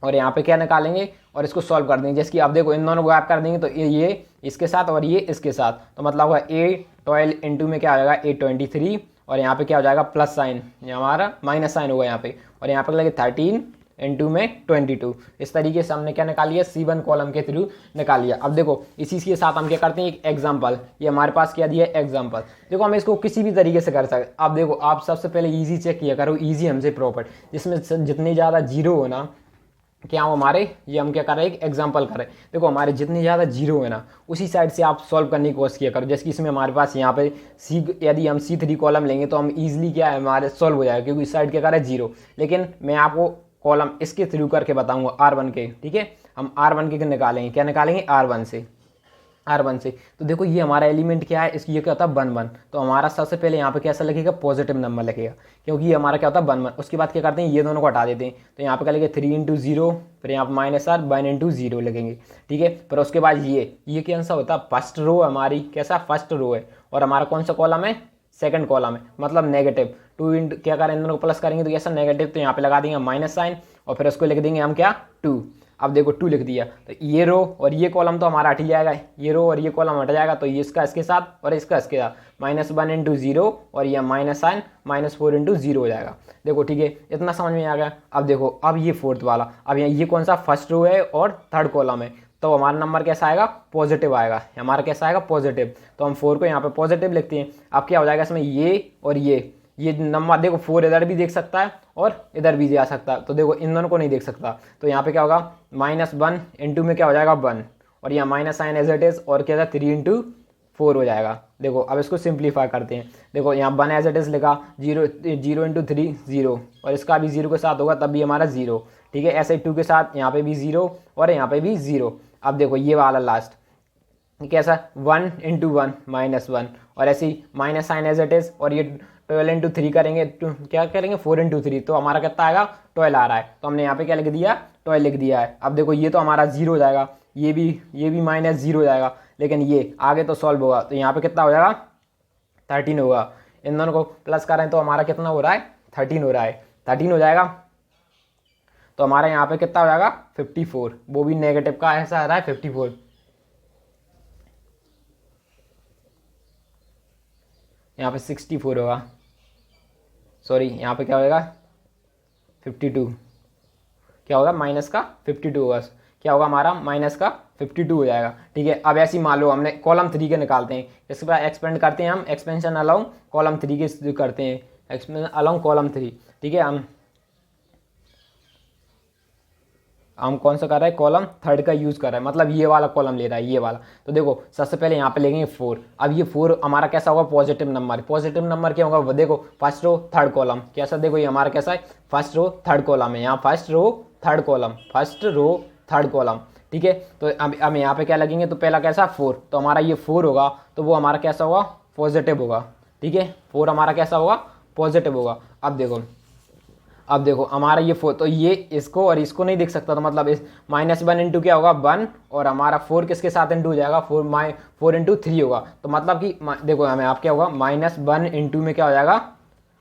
और यहाँ पे क्या निकालेंगे और इसको सॉल्व कर देंगे। जैसे कि आप देखो इन दोनों को गैप कर देंगे तो ये इसके साथ और ये इसके साथ, तो मतलब होगा A12 इंटू में क्या आ जाएगा, A23 और यहाँ पे क्या हो जाएगा, प्लस साइन, हमारा माइनस साइन होगा यहाँ पे, और यहाँ पे लगे 13 इंटू में 22। इस तरीके से हमने क्या निकाल लिया, C1 कॉलम के थ्रू निकाल लिया। अब देखो इसी के साथ हम क्या करते हैं, एक एग्जाम्पल, ये हमारे पास क्या दिया है, एग्जाम्पल। देखो हम इसको किसी भी तरीके से कर सकते। अब देखो आप सबसे पहले ईजी चेक किया करो, ईजी हमसे प्रॉपर, जिसमें जितनी ज़्यादा जीरो हो ना क्या हो हमारे, ये हम क्या कर रहे हैं, एक एग्जांपल कर रहे हैं। देखो हमारे जितनी ज़्यादा जीरो है ना, उसी साइड से आप सॉल्व करने की कोशिश किया करो। जैसे कि इसमें हमारे पास यहाँ पे सी, यदि हम C3 कॉलम लेंगे तो हम इजीली क्या है हमारे सॉल्व हो जाएगा, क्योंकि इस साइड क्या कर रहा है जीरो। लेकिन मैं आपको कॉलम इसके थ्रू करके बताऊंगा R1 के, ठीक है। हम R1 के निकालेंगे, क्या निकालेंगे, R1 से, R1 से। तो देखो ये हमारा एलिमेंट क्या है, इसकी ये क्या होता है 1 1। तो हमारा सबसे पहले यहाँ पे कैसा लगेगा, पॉजिटिव नंबर लगेगा, क्योंकि ये हमारा क्या होता है 1 1। उसके बाद क्या करते हैं, ये दोनों को हटा देते हैं। तो यहाँ पे क्या लगेगा 3 × 0, फिर यहाँ पर -R 1 × 0 लगेंगे, ठीक है। फिर उसके बाद ये कौन सा होता है, फर्स्ट रो हमारी, कैसा फर्स्ट रो है, और हमारा कौन सा कॉलम है, सेकंड कॉलम है, मतलब नेगेटिव। 2 इंटू क्या करें, इन दोनों को प्लस करेंगे तो कैसा नेगेटिव, तो यहाँ पे लगा देंगे माइनस साइन, और फिर उसको लिख देंगे हम क्या, 2। अब देखो 2 लिख दिया, तो ये रो और ये कॉलम तो हमारा हट ही जाएगा, ये रो और ये कॉलम हट जाएगा। तो ये इसका इसके साथ और इसका इसके साथ, -1 × 0, और ये माइनस साइन -4 × 0 हो जाएगा। देखो ठीक है, इतना समझ में आ गया। अब देखो, अब ये फोर्थ वाला, अब यहाँ ये कौन सा, फर्स्ट रो है और थर्ड कॉलम है, तो हमारा नंबर कैसा आएगा, पॉजिटिव आएगा। हमारा कैसा आएगा, पॉजिटिव। तो हम 4 को यहाँ पे पॉजिटिव लिखते हैं। अब क्या हो जाएगा इसमें, ये और ये नंबर देखो, 4 इधर भी देख सकता है और इधर भी जा सकता है, तो देखो इन दोनों को नहीं देख सकता। तो यहाँ पे क्या होगा, -1 × में क्या हो जाएगा 1, और यहाँ minus sign as it is, और क्या था 3 × 4 हो जाएगा। देखो अब इसको सिंप्लीफाई करते हैं। देखो यहाँ 1 एज इट इज लिखा, 0 × 3 0, और इसका भी 0 के साथ होगा तब भी हमारा 0, ठीक है। ऐसे 2 के साथ यहाँ पे भी 0 और यहाँ पे भी 0। अब देखो ये वाला लास्ट कैसा, 1 × 1 -1, और ऐसे ही minus sign as it is, और ये 12 × 3 करेंगे, क्या करेंगे 4 × 3, तो हमारा कितना आएगा, 12 आ रहा है। तो हमने यहाँ पे क्या लिख दिया, 12 लिख दिया है। अब देखो ये तो हमारा 0 हो जाएगा, ये भी -0 हो जाएगा, लेकिन ये आगे तो सॉल्व होगा, तो यहाँ पे कितना हो जाएगा, 13 होगा। इन दोनों को प्लस करें तो हमारा कितना हो रहा है, 13 हो रहा है, 13 हो जाएगा। तो हमारा यहाँ पे कितना हो जाएगा, 54, वो भी नेगेटिव का ऐसा आ रहा है 54। यहाँ पे 64 होगा, सॉरी यहाँ पे क्या होगा 52, क्या होगा माइनस का 52 होगा, क्या होगा हमारा माइनस का 52 हो जाएगा, ठीक है। अब ऐसे ही मान लो हमने कॉलम 3 के निकालते हैं, इसके बाद एक्सपेंड करते हैं हम, एक्सपेंशन अलाउंग कॉलम 3 के करते हैं, एक्सपेंशन अलाउंग कॉलम 3, ठीक है। हम कौन सा कर रहे हैं, कॉलम थर्ड का यूज़ कर रहे हैं, मतलब ये वाला कॉलम ले रहा है, ये वाला। तो देखो सबसे पहले यहाँ पे लेंगे 4। अब ये 4 हमारा कैसा होगा, पॉजिटिव नंबर। पॉजिटिव नंबर क्या होगा, वो देखो फर्स्ट रो थर्ड कॉलम, कैसा देखो ये हमारा कैसा है, फर्स्ट रो थर्ड कॉलम है, यहाँ first row third column, first row third column, ठीक है। तो अब यहाँ पे क्या लगेंगे, तो पहला कैसा 4, तो हमारा ये 4 होगा, तो वो हमारा कैसा होगा, पॉजिटिव होगा, ठीक है। 4 हमारा कैसा होगा, पॉजिटिव होगा। अब देखो हमारा ये 4, तो ये इसको और इसको नहीं देख सकता, तो मतलब इस -1 × क्या होगा 1, और हमारा 4 किसके साथ इंटू हो जाएगा, 4 × 3 होगा। तो मतलब कि देखो हमें आप क्या होगा, -1 × में क्या हो जाएगा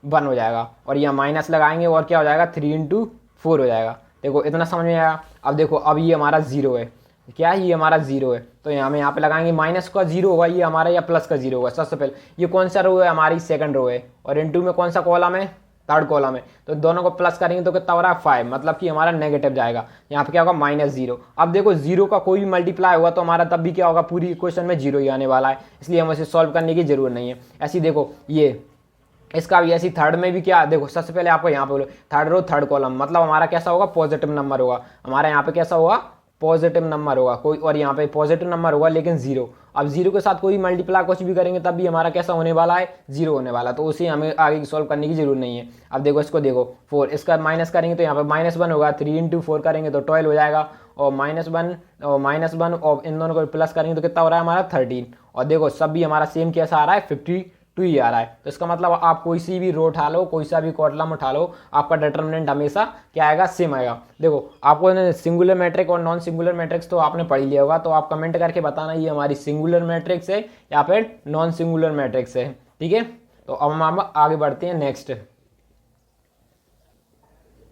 1 हो जाएगा, और यहाँ माइनस लगाएंगे और क्या हो जाएगा 3 × 4 हो जाएगा। देखो इतना समझ में आया। अब देखो अब ये हमारा 0 है, क्या है ये हमारा 0 है, तो यहाँ पे लगाएंगे माइनस का 0 होगा ये हमारा, या प्लस का 0 होगा। सबसे पहले ये कौन सा रो है, हमारी सेकंड रो है, और इंटू में कौन सा कॉलम है, थर्ड कॉलम है। तो दोनों को प्लस करेंगे तो कितना हो रहा है 5, मतलब कि हमारा नेगेटिव जाएगा। यहाँ पे क्या होगा -0। अब देखो 0 का कोई भी मल्टीप्लाई होगा तो हमारा तब भी क्या होगा, पूरी इक्वेशन में 0 ही आने वाला है, इसलिए हमें इसे सॉल्व करने की जरूरत नहीं है। ऐसी देखो ये इसका भी ऐसी थर्ड में भी क्या, देखो सबसे पहले आपको यहाँ पे बोलो थर्ड रो थर्ड कॉलम, मतलब हमारा कैसा होगा, पॉजिटिव नंबर होगा हमारा, यहाँ पे कैसा होगा, पॉजिटिव नंबर होगा कोई, और यहाँ पे पॉजिटिव नंबर होगा लेकिन 0। अब 0 के साथ कोई मल्टीप्लाई कुछ भी करेंगे तब भी हमारा कैसा होने वाला है, 0 होने वाला, तो उसे हमें आगे सॉल्व करने की जरूरत नहीं है। अब देखो इसको देखो 4, इसका माइनस करेंगे तो यहाँ पे -1 होगा, 3 × 4 करेंगे तो 12 हो जाएगा, और -1 और इन दोनों को प्लस करेंगे तो कितना हो रहा है हमारा 13। और देखो सब भी हमारा सेम कैसा आ रहा है, 52 ही आ रहा है। तो इसका मतलब आप कोई सी भी रो उठा लो, कोई सा भी कॉलम उठा लो, आपका डिटरमिनेंट हमेशा क्या आएगा, सेम आएगा। देखो आपको सिंगुलर मैट्रिक्स और नॉन सिंगुलर मैट्रिक्स तो आपने पढ़ लिया होगा, तो आप कमेंट करके बताना ये हमारी सिंगुलर मैट्रिक्स है या फिर नॉन सिंगुलर मैट्रिक्स है, ठीक है। तो अब हम आगे बढ़ते हैं नेक्स्ट।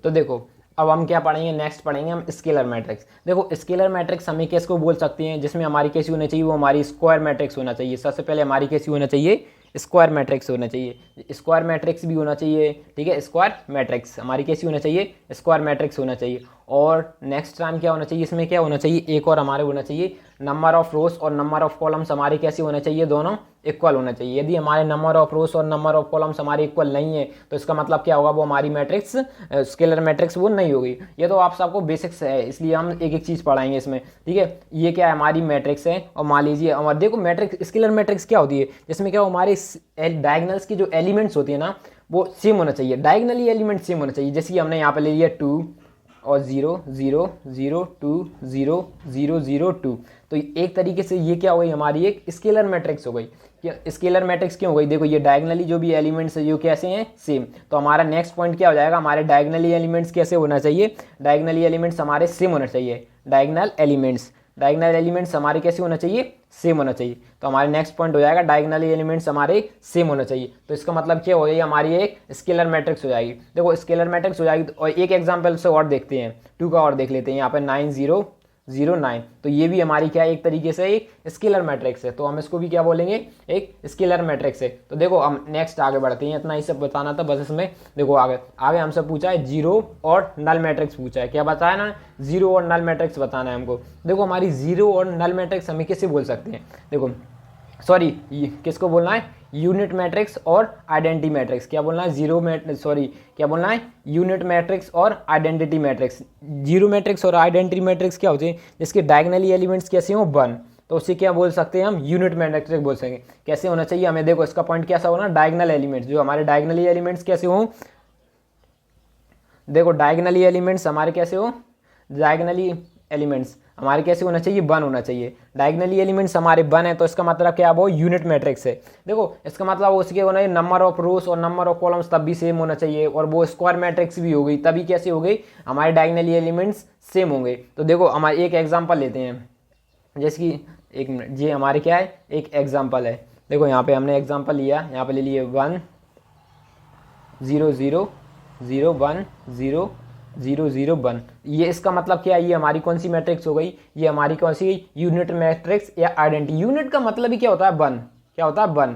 तो देखो अब हम क्या पढ़ेंगे, नेक्स्ट पढ़ेंगे हम स्केलर मैट्रिक्स। देखो स्केलर मैट्रिक्स हमें किसको बोल सकते हैं, जिसमें हमारी कैसी होनी चाहिए, वो हमारी स्क्वायर मैट्रिक्स होना चाहिए। सबसे पहले हमारी कैसी होना चाहिए, स्क्वायर मैट्रिक्स होना चाहिए, स्क्वायर मैट्रिक्स भी होना चाहिए, ठीक है। स्क्वायर मैट्रिक्स हमारी कैसी होना चाहिए, स्क्वायर मैट्रिक्स होना चाहिए। और नेक्स्ट टाइम क्या होना चाहिए, इसमें क्या होना चाहिए, एक और हमारे होना चाहिए नंबर ऑफ रोज और नंबर ऑफ कॉलम्स हमारे कैसे होने चाहिए, दोनों इक्वल होना चाहिए। यदि हमारे नंबर ऑफ रोज और नंबर ऑफ कॉलम्स हमारे इक्वल नहीं है तो इसका मतलब क्या होगा, वो हमारी मैट्रिक्स स्केलर मैट्रिक्स वो नहीं होगी। ये तो आप सबको बेसिक्स है, इसलिए हम एक एक चीज़ पढ़ाएंगे इसमें, ठीक है। ये क्या है, हमारी मैट्रिक्स है। और मान लीजिए हमारे देखो मैट्रिक्स स्केलर मैट्रिक्स क्या होती है, जिसमें क्या हमारे डायगनल्स की जो एलिमेंट्स होती है ना वो सेम होना चाहिए, डायगनली एलिमेंट सेम होना चाहिए। जैसे कि हमने यहाँ पे ले लिया 2 और 0 0 0 2 0 0 0 2, तो एक तरीके से ये क्या हो गई, हमारी एक स्केलर मैट्रिक्स हो गई। क्या स्केलर मैट्रिक्स क्यों हो गई, देखो ये डायगनली जो भी एलिमेंट्स है ये कैसे हैं, सेम। तो हमारा नेक्स्ट पॉइंट क्या हो जाएगा, हमारे डायगनली एलिमेंट्स कैसे होना चाहिए, डायगनली एलिमेंट्स हमारे सेम होना चाहिए। डायगनल एलिमेंट्स हमारे कैसे होना चाहिए, सेम होना चाहिए। तो हमारे नेक्स्ट पॉइंट हो जाएगा डायगनल एलिमेंट्स हमारे सेम होना चाहिए। तो इसका मतलब क्या हो जाएगी, हमारी एक स्केलर मैट्रिक्स हो जाएगी। देखो स्केलर मैट्रिक्स हो जाएगी। और एक एग्जांपल से और देखते हैं, 2 का और देख लेते हैं। यहाँ पे 9 0 0 9, तो ये भी हमारी क्या है, एक तरीके से एक स्केलर मैट्रिक्स है। तो हम इसको भी क्या बोलेंगे, एक स्केलर मैट्रिक्स है। तो देखो हम नेक्स्ट आगे बढ़ते हैं, इतना ही सब बताना था बस इसमें। देखो आगे हमसे पूछा है जीरो और नल मैट्रिक्स पूछा है, क्या बताया ना, जीरो और नल मैट्रिक्स बताना है हमको। देखो हमारी जीरो और नल मैट्रिक्स हमें कैसे बोल सकते हैं, देखो सॉरी किसको बोलना है, यूनिट मैट्रिक्स और आइडेंटिटी मैट्रिक्स। क्या बोलना है, क्या बोलना है, यूनिट मैट्रिक्स और आइडेंटिटी मैट्रिक्स। जीरो मैट्रिक्स और आइडेंटिटी मैट्रिक्स क्या होते हैं, जिसके डायगनली एलिमेंट्स कैसे हो 1, तो उसे क्या बोल सकते हैं हम, यूनिट मैट्रिक्स बोल सकेंगे। कैसे होना चाहिए हमें, देखो इसका पॉइंट कैसा होना, डायगनल एलिमेंट्स, जो हमारे डायगनली एलिमेंट्स कैसे हो, देखो डायगनली एलिमेंट्स हमारे कैसे हो, डायगनली एलिमेंट्स हमारे कैसे होना चाहिए, 1 होना चाहिए। डायगनली एलिमेंट्स हमारे 1 है, तो इसका मतलब क्या, वो यूनिट मैट्रिक्स है। देखो इसका मतलब उसके होना है नंबर ऑफ रोज और नंबर ऑफ कॉलम्स तब भी सेम होना चाहिए, और वो स्क्वायर मैट्रिक्स भी हो गई, तभी कैसे हो गई, हमारे डायगनली एलिमेंट्स सेम होंगे। तो देखो हमारे एक एग्जाम्पल लेते हैं, जैसे कि एक मिनट, ये हमारे क्या है, एक एग्जाम्पल है। देखो यहाँ पे हमने एग्जाम्पल लिया, यहाँ पे ले लिए 1 0 0 0 1 0 0 0 1। ये इसका मतलब क्या है, ये हमारी कौन सी मैट्रिक्स हो गई, ये हमारी कौन सी यूनिट मैट्रिक्स या आइडेंटिटी। यूनिट का मतलब ही क्या होता है, 1, क्या होता है 1,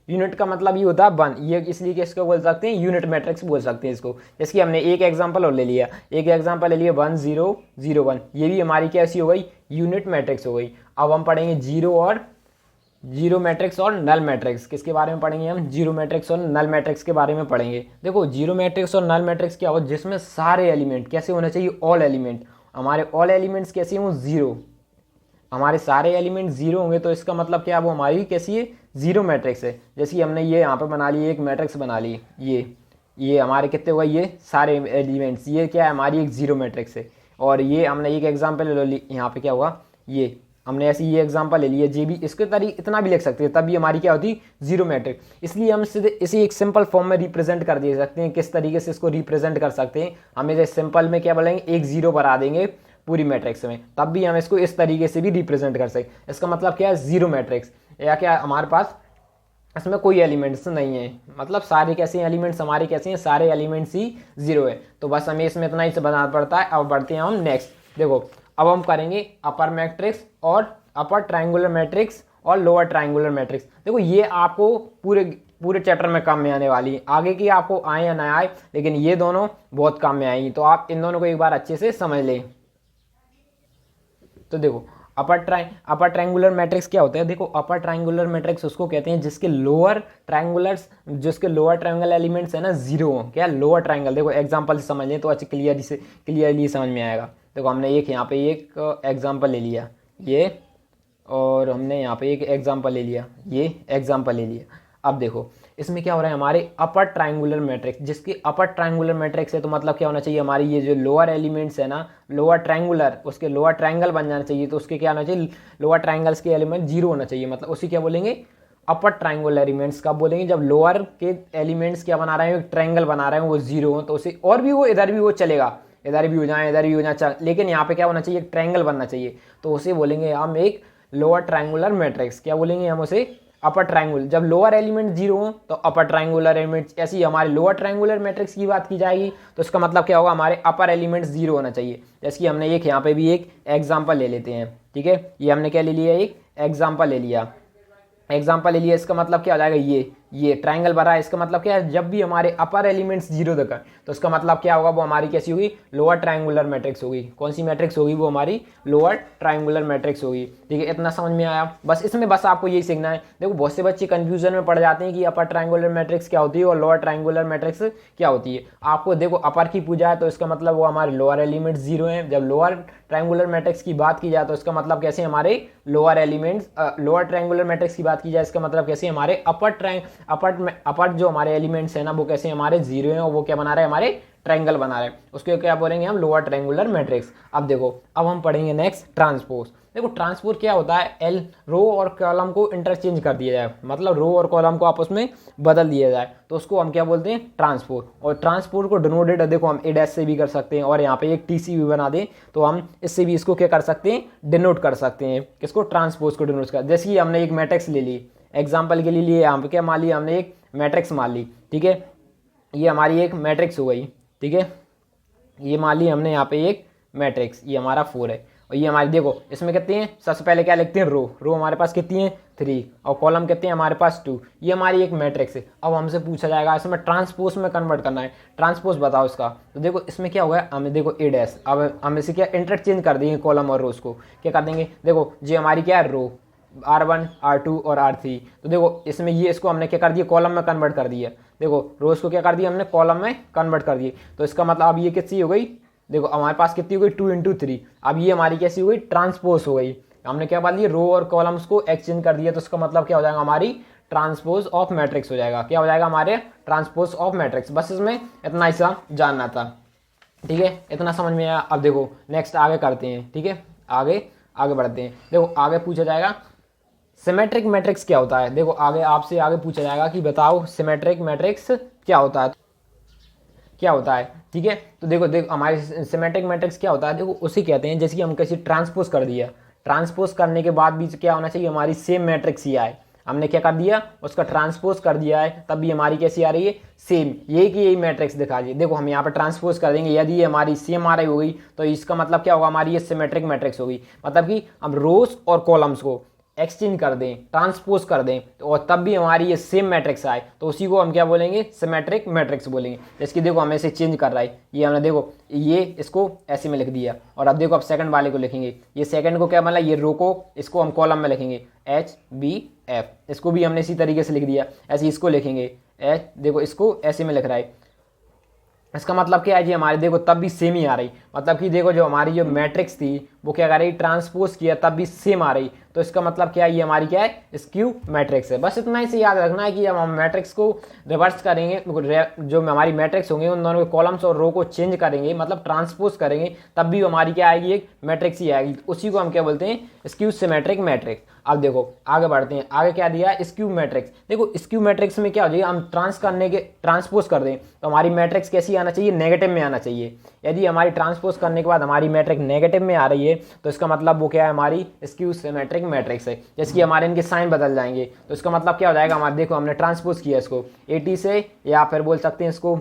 यूनिट का मतलब ये होता है 1। ये इसलिए कि इसको बोल सकते हैं यूनिट मैट्रिक्स बोल सकते हैं इसको। जैसे कि हमने एक एग्जांपल और ले लिया, 1 0 0 1, ये भी हमारी कैसी हो गई, यूनिट मैट्रिक्स हो गई। अब हम पढ़ेंगे जीरो मैट्रिक्स और नल मैट्रिक्स। किसके बारे में पढ़ेंगे हम, जीरो मैट्रिक्स और नल मैट्रिक्स के बारे में पढ़ेंगे। देखो जीरो मैट्रिक्स और नल मैट्रिक्स क्या हो, जिसमें सारे एलिमेंट कैसे होने चाहिए, ऑल एलिमेंट, हमारे ऑल एलिमेंट्स कैसे हो, 0, हमारे सारे एलिमेंट 0 होंगे। तो इसका मतलब क्या, वो हमारी कैसी है, जीरो मैट्रिक्स है। जैसे कि हमने ये यहाँ पे बना ली, एक मैट्रिक्स बना ली, ये हमारे कितने हुआ, ये सारे एलिमेंट्स, ये क्या है, हमारी एक जीरो मैट्रिक्स है। और ये हमने एक एग्जाम्पल ले ली, यहाँ पे क्या हुआ, ये हमने ऐसे ये एग्जांपल ले लिया, जे भी इसके तरीके इतना भी लिख सकते हैं, तब भी हमारी क्या होती, जीरो मैट्रिक्स। इसलिए हम सीधे इसे एक सिंपल फॉर्म में रिप्रेजेंट कर दे सकते हैं। किस तरीके से इसको रिप्रेजेंट कर सकते हैं, हम इसे सिंपल में क्या बोलेंगे, एक जीरो बना देंगे पूरी मैट्रिक्स में, तब भी हम इसको इस तरीके से भी रिप्रेजेंट कर सकते। इसका मतलब क्या है, जीरो मैट्रिक्स, या क्या हमारे पास इसमें कोई एलिमेंट्स नहीं है, मतलब सारे कैसे एलिमेंट्स हमारे कैसे हैं, सारे एलिमेंट्स ही जीरो है। तो बस हमें इसमें इतना ही से बनाना पड़ता है। अब बढ़ते हैं हम नेक्स्ट। देखो अब हम करेंगे अपर मैट्रिक्स और अपर ट्रायंगुलर मैट्रिक्स और लोअर ट्रायंगुलर मैट्रिक्स। देखो ये आपको पूरे चैप्टर में काम में आने वाली है, आगे की आपको आए या ना आए, लेकिन ये दोनों बहुत काम में आएंगी। तो आप इन दोनों को एक बार अच्छे से समझ लें। तो देखो अपर ट्रायंगुलर मैट्रिक्स क्या होता है, देखो अपर ट्रायंगुलर मैट्रिक्स उसको कहते हैं जिसके लोअर ट्रायंगल एलिमेंट्स है ना, जीरो हो। क्या लोअर ट्रायंगल, देखो एग्जांपल से समझ लें तो अच्छे क्लियरली समझ में आएगा। देखो हमने यहाँ पे एक एग्जांपल ले लिया, ये, और हमने यहाँ पे एक एग्जांपल ले लिया, ये एग्जांपल ले लिया। अब देखो इसमें क्या हो रहा है, हमारे अपर ट्रायंगुलर मैट्रिक्स, जिसकी अपर ट्रायंगुलर मैट्रिक्स है, तो मतलब क्या होना चाहिए, हमारी ये जो लोअर एलिमेंट्स है ना, लोअर ट्रायंगुलर, उसके लोअर ट्रायंगल बन जाना चाहिए। तो उसके क्या होना चाहिए, लोअर ट्रायंगल्स के एलिमेंट जीरो होना चाहिए, मतलब उसी क्या बोलेंगे, अपर ट्रायंगुलर एलिमेंट्स। कब बोलेंगे, जब लोअर के एलिमेंट्स क्या बना रहे हैं, ट्रायंगल बना रहे हैं, वो जीरो हो, तो उसे और भी वो इधर भी वो चलेगा, इधर भी हो जाए, इधर भी हो जाए, लेकिन यहाँ पे क्या होना चाहिए, एक ट्रायंगल बनना चाहिए। तो उसे बोलेंगे हम एक लोअर ट्रायंगुलर मैट्रिक्स। क्या बोलेंगे हम उसे, अपर ट्रायंगुलर। जब लोअर एलिमेंट जीरो हो तो अपर ट्रायंगुलर एलिमेंट्स, ऐसे ही हमारे लोअर ट्रायंगुलर मैट्रिक्स की बात की जाएगी, तो इसका मतलब क्या होगा, हमारे अपर एलिमेंट्स जीरो होना चाहिए। जैसे कि हमने एक यहाँ पे भी एक एग्जाम्पल ले लेते हैं, ठीक है, ये हमने क्या ले लिया, एक एग्जाम्पल ले लिया, इसका मतलब क्या हो जाएगा, ये ट्राइंगल बना है, इसका मतलब क्या है, जब भी हमारे अपर एलिमेंट्स 0 तक है तो उसका मतलब क्या होगा, वो हमारी कैसी होगी, लोअर ट्राइंगुलर मैट्रिक्स होगी। कौन सी मैट्रिक्स होगी, वो हमारी लोअर ट्राइंगुलर मैट्रिक्स होगी। ठीक है, इतना समझ में आया। बस इसमें बस आपको यही सीखना है। देखो बहुत से बच्चे कंफ्यूजन में पड़ जाते हैं कि अपर ट्राइंगुलर मैट्रिक्स क्या होती है और लोअर ट्राइंगुलर मैट्रिक्स क्या होती है। आपको देखो अपर की पूजा है तो इसका मतलब वो हमारे लोअर एलिमेंट्स 0 हैं। जब लोअर ट्राइंगुलर मैट्रिक्स की बात की जाए तो इसका मतलब कैसे हमारे lower elements, lower triangular matrix की बात की जाए इसका मतलब कैसे हमारे अपर जो हमारे एलिमेंट्स है ना वो कैसे हमारे 0 हैं और वो क्या बना रहे हैं, हमारे ट्राइंगल बना रहे हैं। उसको क्या बोलेंगे हम, लोअर ट्राइंगुलर मैट्रिक्स। अब देखो अब हम पढ़ेंगे नेक्स्ट ट्रांसपोज। देखो ट्रांसपोज क्या होता है, एल रो और कॉलम को इंटरचेंज कर दिया जाए, मतलब रो और कॉलम को आपस में बदल दिया जाए तो उसको हम क्या बोलते हैं, ट्रांसपोज। और ट्रांसपोज को डिनोटेड देखो हम ए डैश से भी कर सकते हैं और यहाँ पे एक टीसी भी बना दें तो हम इससे भी इसको क्या कर सकते हैं, डिनोट कर सकते हैं। किसको, ट्रांसपोज को डिनोट कर। जैसे कि हमने एक मैट्रिक्स ले ली, एग्जाम्पल के लिए यहाँ पे क्या मान लिया हमने, एक मैट्रिक्स मान ली। ठीक है, ये हमारी एक मैट्रिक्स हो गई। ठीक है, ये मान ली हमने यहाँ पे एक मैट्रिक्स, ये हमारा 4 है और ये हमारी देखो इसमें कितनी है, सबसे पहले क्या लिखते हैं, रो हमारे पास कितनी है 3 और कॉलम कितने हैं हमारे पास 2। ये हमारी एक मैट्रिक्स है। अब हमसे पूछा जाएगा इसमें ट्रांसपोज में कन्वर्ट करना है, ट्रांसपोज बताओ इसका। तो देखो इसमें क्या होगा, हमें देखो ए डैश, अब हम इसे क्या इंटरचेंज कर देंगे कॉलम और रोज को, क्या कर देंगे, देखो ये हमारी क्या है रो, R1 R2 और R3। तो देखो इसमें ये इसको हमने क्या कर दिया, कॉलम में कन्वर्ट कर दिया। देखो रोज को क्या कर दिया हमने, कॉलम में कन्वर्ट कर दिए। तो इसका मतलब अब ये कितनी हो गई, देखो हमारे पास कितनी हो गई 2 × 3। अब ये हमारी कैसी हो गई, ट्रांसपोज हो गई। हमने क्या बात ली, रो और कॉलम्स को एक्सचेंज कर दिया तो इसका मतलब क्या हो जाएगा, हमारी ट्रांसपोज ऑफ मैट्रिक्स हो जाएगा। क्या हो जाएगा, हमारे ट्रांसपोज ऑफ मैट्रिक्स। बस इसमें इतना ही सा जानना था। ठीक है, इतना समझ में आया। अब देखो नेक्स्ट आगे करते हैं। ठीक है, आगे बढ़ते हैं। देखो आगे पूछा जाएगा सिमेट्रिक मैट्रिक्स क्या होता है। देखो आपसे आगे पूछा जाएगा कि बताओ सिमेट्रिक मैट्रिक्स क्या होता है। ठीक है, तो देखो हमारे सिमेट्रिक मैट्रिक्स क्या होता है, देखो उसे कहते हैं जैसे कि हम किसी ट्रांसपोज कर दिया, ट्रांसपोज करने के बाद भी क्या होना चाहिए, हमारी सेम मैट्रिक्स ही आए। हमने क्या कर दिया, उसका ट्रांसपोज कर दिया है तब भी हमारी कैसी आ रही है, सेम, यही मैट्रिक्स दिखा दी। देखो हम यहाँ पर ट्रांसपोज कर देंगे, यदि ये हमारी सेम आ रही होगी तो इसका मतलब क्या होगा, हमारी ये सिमेट्रिक मैट्रिक्स होगी। मतलब कि हम रोज और कॉलम्स को एक्सचेंज कर दें, ट्रांसपोज कर दें और तब भी हमारी ये सेम मैट्रिक्स आए तो उसी को हम क्या बोलेंगे, सिमेट्रिक मैट्रिक्स बोलेंगे। जैसे कि देखो हमें इसे चेंज कर रहा है, ये हमने देखो ये इसको ऐसे में लिख दिया और अब देखो अब सेकंड वाले को लिखेंगे, ये सेकंड को क्या मतलब, ये रो को इसको हम कॉलम में लिखेंगे HBF, इसको भी हमने इसी तरीके से लिख दिया। ऐसे इसको लिखेंगे देखो इसको ऐसे में लिख रहा है। इसका मतलब क्या है जी, हमारी देखो तब भी सेम ही आ रही, मतलब कि देखो जो हमारी जो मैट्रिक्स थी वो क्या कर रही, ट्रांसपोज किया तब भी सेम आ रही। तो इसका मतलब क्या है, ये हमारी क्या है, स्क्यू मैट्रिक्स है। बस इतना ही से याद रखना है कि जब हम मैट्रिक्स को रिवर्स करेंगे, जो हमारी मैट्रिक्स होंगे उन दोनों के कॉलम्स और रो को चेंज करेंगे, मतलब ट्रांसपोज करेंगे, तब भी हमारी क्या आएगी, एक मैट्रिक्स ही आएगी। उसी को हम क्या बोलते हैं, स्क्यू सिमेट्रिक मैट्रिक्स। अब देखो आगे बढ़ते हैं, आगे क्या दिया है, स्क्यू मैट्रिक्स। देखो स्क्यू मैट्रिक्स में क्या हो जाएगा, हम ट्रांसपोज कर दें तो हमारी मैट्रिक्स कैसी आना चाहिए, नेगेटिव में आना चाहिए। यदि हमारी ट्रांसपोज करने के बाद हमारी मैट्रिक्स नेगेटिव में आ रही है तो इसका मतलब वो क्या है, हमारी स्क्यू सिमेट्रिक मैट्रिक्स है। जैसे कि हमारे इनके साइन बदल जाएंगे तो इसका मतलब क्या हो जाएगा, हमारे देखो हमने ट्रांसपोज किया इसको AT से, या फिर बोल सकते हैं इसको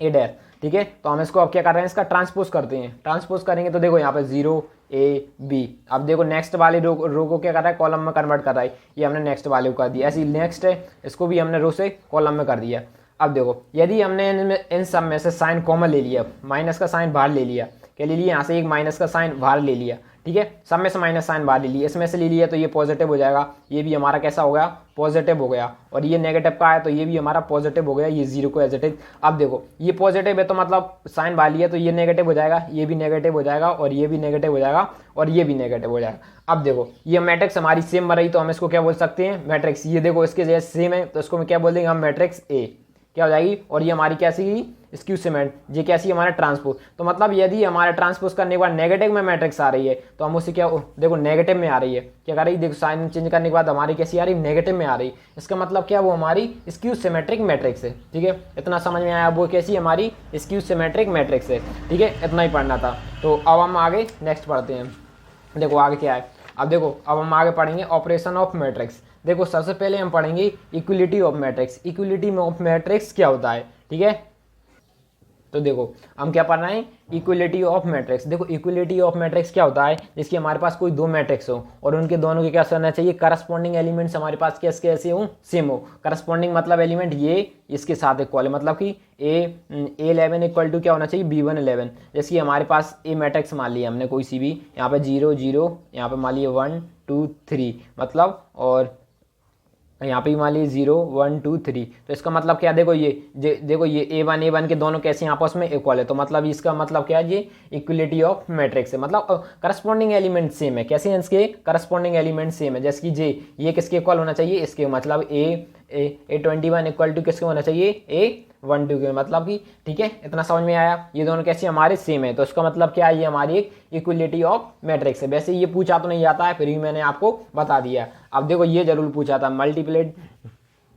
A डैश। ठीक है, तो हम इसको अब क्या कर रहे हैं, इसका ट्रांसपोज करते हैं। ट्रांसपोज करेंगे तो देखो यहाँ पे 0AB। अब देखो नेक्स्ट वाले रो को क्या कर रहा है, कॉलम में कन्वर्ट कर रहा है, ये हमने नेक्स्ट वाले को कर दिया। ऐसे नेक्स्ट है, इसको भी हमने रो से कॉलम में कर दिया। अब देखो यदि हमने इन सब में से साइन कॉमन ले लिया, माइनस का साइन बाहर ले लिया, क्या ले लिया, यहाँ से एक माइनस का साइन बाहर ले लिया। ठीक है, सब में से माइनस साइन बाहर ले लिया, इसमें से ले लिया तो ये पॉजिटिव हो जाएगा, ये भी हमारा कैसा हो गया, पॉजिटिव हो गया। और ये नेगेटिव का है तो ये भी हमारा पॉजिटिव हो गया, ये 0 को एज इट इज। अब देखो ये पॉजिटिव है तो मतलब साइन बाहर लिया तो ये नेगेटिव हो जाएगा, ये भी नेगेटिव हो जाएगा और ये भी नेगेटिव हो जाएगा और ये भी नेगेटिव हो जाएगा। अब देखो ये मैट्रिक्स हमारी सेम बन रही तो हम इसको क्या बोल सकते हैं, मैट्रिक्स। ये देखो इसके जैसे सेम है तो इसको क्या बोल देंगे हम, मैट्रिक्स A क्या हो जाएगी। और ये हमारी कैसी, स्क्यू सिमेट, ये कैसी हमारा ट्रांसपोज। तो मतलब यदि हमारा ट्रांसपोज करने के बाद नेगेटिव में मैट्रिक्स आ रही है तो हम उसे क्या, देखो नेगेटिव में आ रही है, क्या कर रही है, देखो साइन चेंज करने के बाद हमारी कैसी आ रही, नेगेटिव में आ रही। इसका मतलब क्या, वो हमारी स्क्यू सिमेट्रिक मैट्रिक्स है। ठीक है, इतना समझ में आया, वो कैसी हमारी स्क्यू सिमेट्रिक मैट्रिक्स है। ठीक है, इतना ही पढ़ना था। तो अब हम आगे नेक्स्ट पढ़ते हैं। देखो आगे क्या है, अब देखो अब हम आगे पढ़ेंगे ऑपरेशन ऑफ मैट्रिक्स। देखो सबसे पहले हम पढ़ेंगे equality of matrix. Equality of matrix क्या होता है, ठीक है। तो देखो हम क्या पढ़ रहे हैं, इक्वलिटी ऑफ मैट्रिक्स। देखो इक्वलिटी ऑफ मैट्रिक्स क्या होता है, जिसकी हमारे पास कोई दो मैट्रिक्स हो और उनके दोनों के क्या होना चाहिए, करस्पॉन्डिंग एलिमेंट्स हमारे पास कैसे कैसे हो, सेम हो। करस्पॉन्डिंग मतलब एलिमेंट ये इसके साथ इक्वल है, मतलब कि A11 इक्वल टू क्या होना चाहिए, B1 11। जैसे कि हमारे पास ए मैट्रिक्स मान लिया हमने कोई सी भी, यहाँ पे 0 0, यहाँ पे मान लिया 1 2 3, मतलब और यहाँ पे मान लीजिए 0 1 2 3। तो इसका मतलब क्या, देखो देखो ये A1 के दोनों कैसे आपस में इक्वल है, तो मतलब इसका मतलब क्या है, ये इक्वलिटी ऑफ मैट्रिक्स है, मतलब करस्पॉन्डिंग एलिमेंट सेम है। कैसे हैं इसके करस्पॉन्डिंग एलिमेंट सेम है, जैसे कि ये किसके इक्वल होना चाहिए, इसके, मतलब A21 इक्वल टू किसके होना चाहिए, A12 के, मतलब कि ठीक है, इतना समझ में आया। ये दोनों कैसे हमारे सेम है, तो इसका मतलब क्या है, ये हमारी एक इक्वलिटी ऑफ मैट्रिक्स है। वैसे ये पूछा तो नहीं जाता है, फिर भी मैंने आपको बता दिया। अब देखो ये जरूर पूछा था,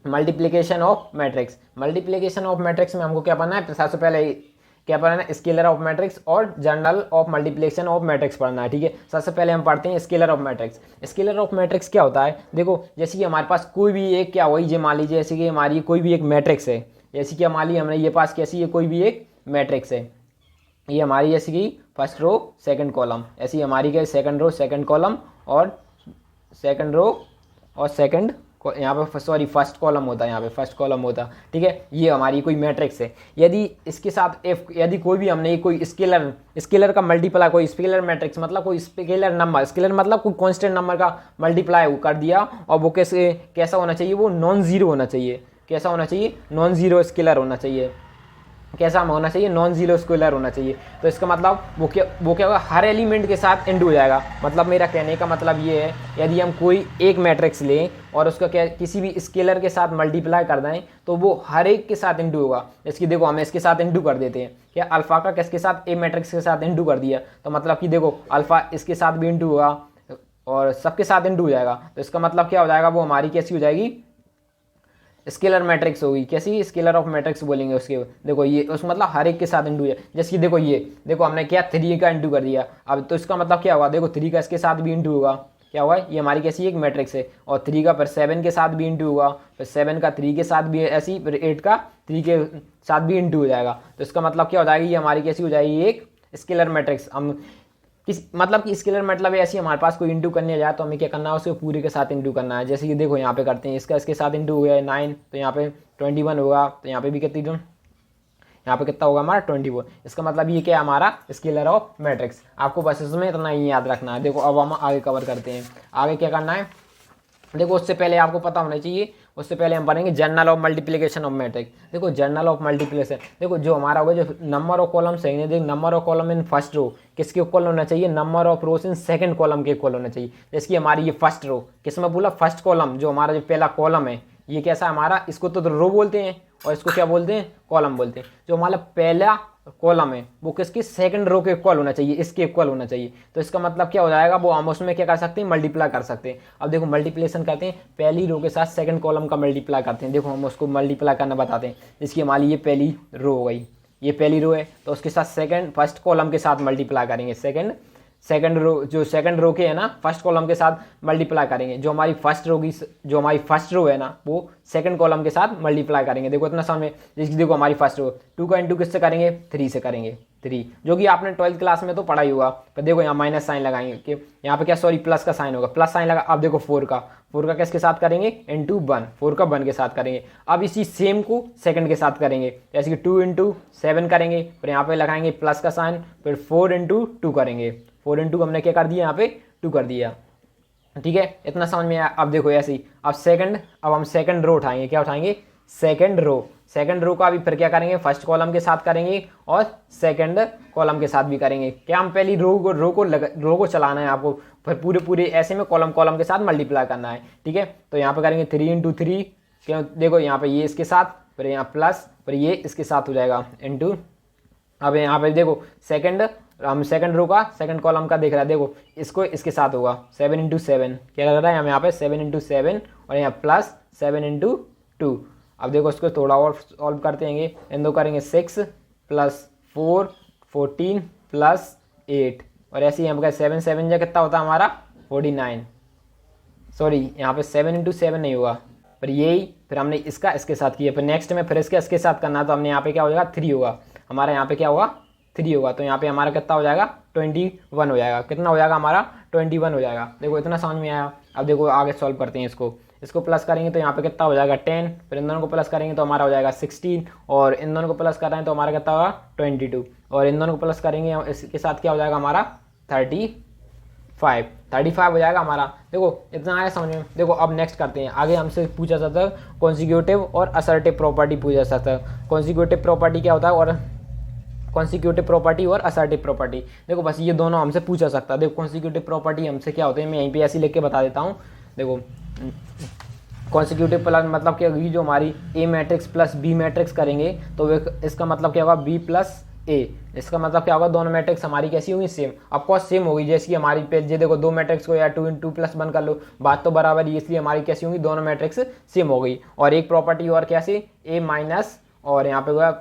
multiplication of matrix. Multiplication of matrix में हमको क्या पढ़ना है, सबसे पहले क्या पढ़ना है, स्केलर ऑफ मैट्रिक्स और general of multiplication of matrix पढ़ना है। ठीक है, सबसे पहले हम पढ़ते हैं scalar of matrix. Scalar of matrix क्या होता है, देखो जैसे कि हमारे पास कोई भी एक क्या वही जो मान लीजिए, जैसे कि हमारी कोई भी एक मैट्रिक्स है, जैसे कि मान लीजिए हमने ये पास कैसी है, कोई भी एक मैट्रिक्स है, ये हमारी जैसे कि फर्स्ट रो सेकंड कॉलम, ऐसी हमारी क्या सेकंड रो सेकंड कॉलम और सेकंड रो और सेकंड, यहाँ पे सॉरी फर्स्ट कॉलम होता है, यहाँ पे फर्स्ट कॉलम होता है। ठीक है, ये हमारी कोई मैट्रिक्स है। यदि इसके साथ एफ, यदि कोई भी हमने कोई स्केलर का मल्टीप्लाई, कोई स्केलर मैट्रिक्स मतलब कोई स्केलर नंबर, स्केलर मतलब कोई कांस्टेंट नंबर का मल्टीप्लाई कर दिया, और वो कैसा होना चाहिए, वो नॉन जीरो होना चाहिए। कैसा होना चाहिए, नॉन जीरो स्केलर होना चाहिए। कैसा होना चाहिए, नॉन जीरो स्केलर होना चाहिए। तो इसका मतलब वो क्या होगा, हर एलिमेंट के साथ इंटू हो जाएगा। मतलब मेरा कहने का मतलब ये है, यदि हम कोई एक मैट्रिक्स लें और उसका क्या किसी भी स्केलर के साथ मल्टीप्लाई कर दें, तो वो हर एक के साथ इंटू होगा। इसकी देखो हम इसके साथ इंटू कर देते हैं, क्या अल्फा का किसके साथ, ए मैट्रिक्स के साथ इंटू कर दिया, तो मतलब कि देखो अल्फा इसके साथ भी इंटू होगा और सबके साथ इंटू हो जाएगा। तो इसका मतलब क्या हो जाएगा, वो हमारी कैसी हो जाएगी, स्केलर मैट्रिक्स होगी। कैसी, स्केलर ऑफ मैट्रिक्स बोलेंगे उसके। देखो ये उस मतलब हर एक के साथ इंटू है, जैसे कि देखो ये देखो हमने क्या 3 का इंटू कर दिया। अब तो इसका मतलब क्या होगा, देखो 3 का इसके साथ भी इंटू होगा। क्या हुआ, ये हमारी कैसी एक मैट्रिक्स है, और 3 का फिर 7 के साथ भी इंटू होगा, फिर 7 का 3 के साथ भी ऐसी, फिर 8 का 3 के साथ भी इंटू हो जाएगा। तो इसका मतलब क्या हो जाएगी, ये हमारी कैसी हो जाएगी, एक स्केलर मैट्रिक्स। हम मतलब कि स्केलर मतलब ऐसी हमारे पास कोई इंटू करने जाए तो हमें क्या करना है, उसको पूरे के साथ इंटू करना है। जैसे कि देखो यहाँ पे करते हैं, इसका इसके साथ इंटू हो गया 9, तो यहाँ पे 21 होगा, तो यहाँ पे भी कितनी, यहाँ पे कितना होगा हमारा 24। इसका मतलब ये क्या है, हमारा स्केलर ऑफ मैट्रिक्स। आपको बस इसमें इतना ही याद रखना है। देखो अब हम आगे कवर करते हैं, आगे क्या करना है। देखो उससे पहले आपको पता होना चाहिए, उससे पहले हम पढ़ेंगे journal of multiplication of matrix. देखो जर्नल ऑफ मल्टीप्लिकेशन, देखो जो हमारा होगा, जो नंबर ऑफ कॉलम सही, देखो number of column in first row किसके इक्वल होना चाहिए, number of rows in second column के इक्वल होना चाहिए। जैसे कि हमारी ये फर्स्ट रो, किसमें बोला, फर्स्ट कॉलम, जो हमारा जो पहला कॉलम है, ये कैसा हमारा, इसको तो रो बोलते हैं और इसको क्या बोलते हैं, कॉलम बोलते हैं। जो हमारा पहला कॉलम है वो किसकी, सेकंड रो के इक्वल होना चाहिए, इसके इक्वल होना चाहिए। तो इसका मतलब क्या हो जाएगा, वो हम उसमें क्या कर सकते हैं, मल्टीप्लाई कर सकते हैं। अब देखो मल्टीप्लिकेशन करते हैं, पहली रो के साथ सेकंड कॉलम का मल्टीप्लाई करते हैं। देखो हम उसको मल्टीप्लाई करना बताते हैं। इसकी हमारी ये पहली रो हो गई, ये पहली रो है, तो उसके साथ फर्स्ट कॉलम के साथ मल्टीप्लाई करेंगे। सेकंड रो, जो सेकंड रो के है ना, फर्स्ट कॉलम के साथ मल्टीप्लाई करेंगे। जो हमारी फर्स्ट रो है ना, वो सेकंड कॉलम के साथ मल्टीप्लाई करेंगे। देखो इतना सामने, जैसे देखो हमारी फर्स्ट रो 2 का इंटू किससे करेंगे, 3 से करेंगे, 3, जो कि आपने 12th क्लास में तो पढ़ा ही होगा। पर देखो यहाँ माइनस साइन लगाएंगे कि यहाँ पे क्या, सॉरी प्लस का साइन होगा, प्लस साइन लगा। अब देखो 4 का किसके साथ करेंगे, इंटू 1, 4 का 1 के साथ करेंगे। अब इसी सेम को सेकंड के साथ करेंगे, जैसे कि 2 इंटू 7 करेंगे, फिर यहाँ पे लगाएंगे प्लस का साइन, फिर 4 इंटू 2 करेंगे। 4 इंटू हमने क्या कर दिया, यहाँ पे 2 कर दिया। ठीक है, इतना समझ में आया। अब देखो ऐसे ही, अब हम सेकंड रो उठाएंगे। क्या उठाएंगे, सेकंड रो का भी फिर क्या करेंगे, फर्स्ट कॉलम के साथ करेंगे और सेकंड कॉलम के साथ भी करेंगे। क्या, हम पहली रो को चलाना है आपको, फिर पूरे ऐसे में कॉलम के साथ मल्टीप्लाई करना है। ठीक है, तो यहाँ पे करेंगे 3 इंटू 3, क्यों, देखो यहाँ पे ये इसके साथ, फिर यहाँ प्लस, फिर ये इसके साथ हो जाएगा इंटू। अब यहाँ पे देखो हम सेकंड रो का सेकंड कॉलम का देख रहा है, देखो इसको इसके साथ होगा 7 इंटू 7, क्या लग रहा है हम यहाँ पे 7 इंटू 7 और यहाँ प्लस 7 इंटू 2। अब देखो इसको थोड़ा और सॉल्व करते हैं, इन दो करेंगे 6 प्लस 4 14 प्लस 8, और ऐसे ही हम कहें 7 7 जा कितना होता है हमारा 49। सॉरी यहाँ पे 7 इंटू 7 नहीं होगा, पर यही फिर हमने इसका इसके साथ किया, फिर नेक्स्ट में फिर इसके साथ करना, तो हमने यहाँ पे क्या हो जाएगा 3 होगा। हमारा यहाँ पे क्या होगा 3 होगा, तो यहाँ पे हमारा कितना हो जाएगा 21 हो जाएगा। कितना हो जाएगा हमारा 21 हो जाएगा। देखो इतना समझ में आया। अब देखो आगे सॉल्व करते हैं इसको प्लस करेंगे तो यहाँ पे कितना हो जाएगा 10, फिर इन दोनों को प्लस करेंगे तो हमारा हो जाएगा 16, और इन दोनों को प्लस कर रहे हैं तो हमारा कितना होगा 22, और इन दोनों को प्लस करेंगे इसके साथ क्या हो जाएगा हमारा 35 हो जाएगा हमारा। देखो इतना आया समझ में। देखो अब नेक्स्ट करते हैं आगे। हमसे पूछा जाता है कॉन्सिक्यूटिव और असर्टिव प्रॉपर्टी पूछा जाता है। कॉन्सिक्यूटिव प्रॉपर्टी क्या होता है और कॉन्सिक्यूटिव प्रॉपर्टी और असर्टिव प्रॉपर्टी। देखो बस ये दोनों हमसे पूछा सकता है। देखो कॉन्सिक्यूटिव प्रॉपर्टी हमसे क्या होते हैं, मैं यहीं पे ऐसे लिख के बता देता हूँ। देखो कॉन्सिक्यूटिव प्लस मतलब क्या होगी, जो हमारी ए मैट्रिक्स प्लस बी मैट्रिक्स करेंगे तो इसका मतलब क्या होगा बी प्लस ए। इसका मतलब क्या होगा, दोनों मैट्रिक्स हमारी कैसी होगी सेम। ऑफकोर्स सेम होगी, जैसी हमारी पेज ये देखो दो मैट्रिक्स को या 2 × 2 + 1 कर लो, बात तो बराबर ही, इसलिए हमारी कैसी होंगी दोनों मैट्रिक्स सेम हो गई। और एक प्रॉपर्टी और कैसी ए माइनस और यहाँ पे होगा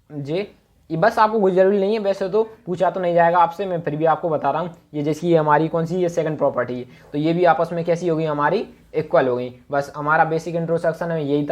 जे। ये बस आपको कुछ जरूरी नहीं है, वैसे तो पूछा तो नहीं जाएगा आपसे, मैं फिर भी आपको बता रहा हूँ। ये जैसी ये हमारी कौन सी ये सेकंड प्रॉपर्टी है, तो ये भी आपस में कैसी होगी हमारी इक्वल हो गई। बस हमारा बेसिक इंट्रोडक्शन है यही था।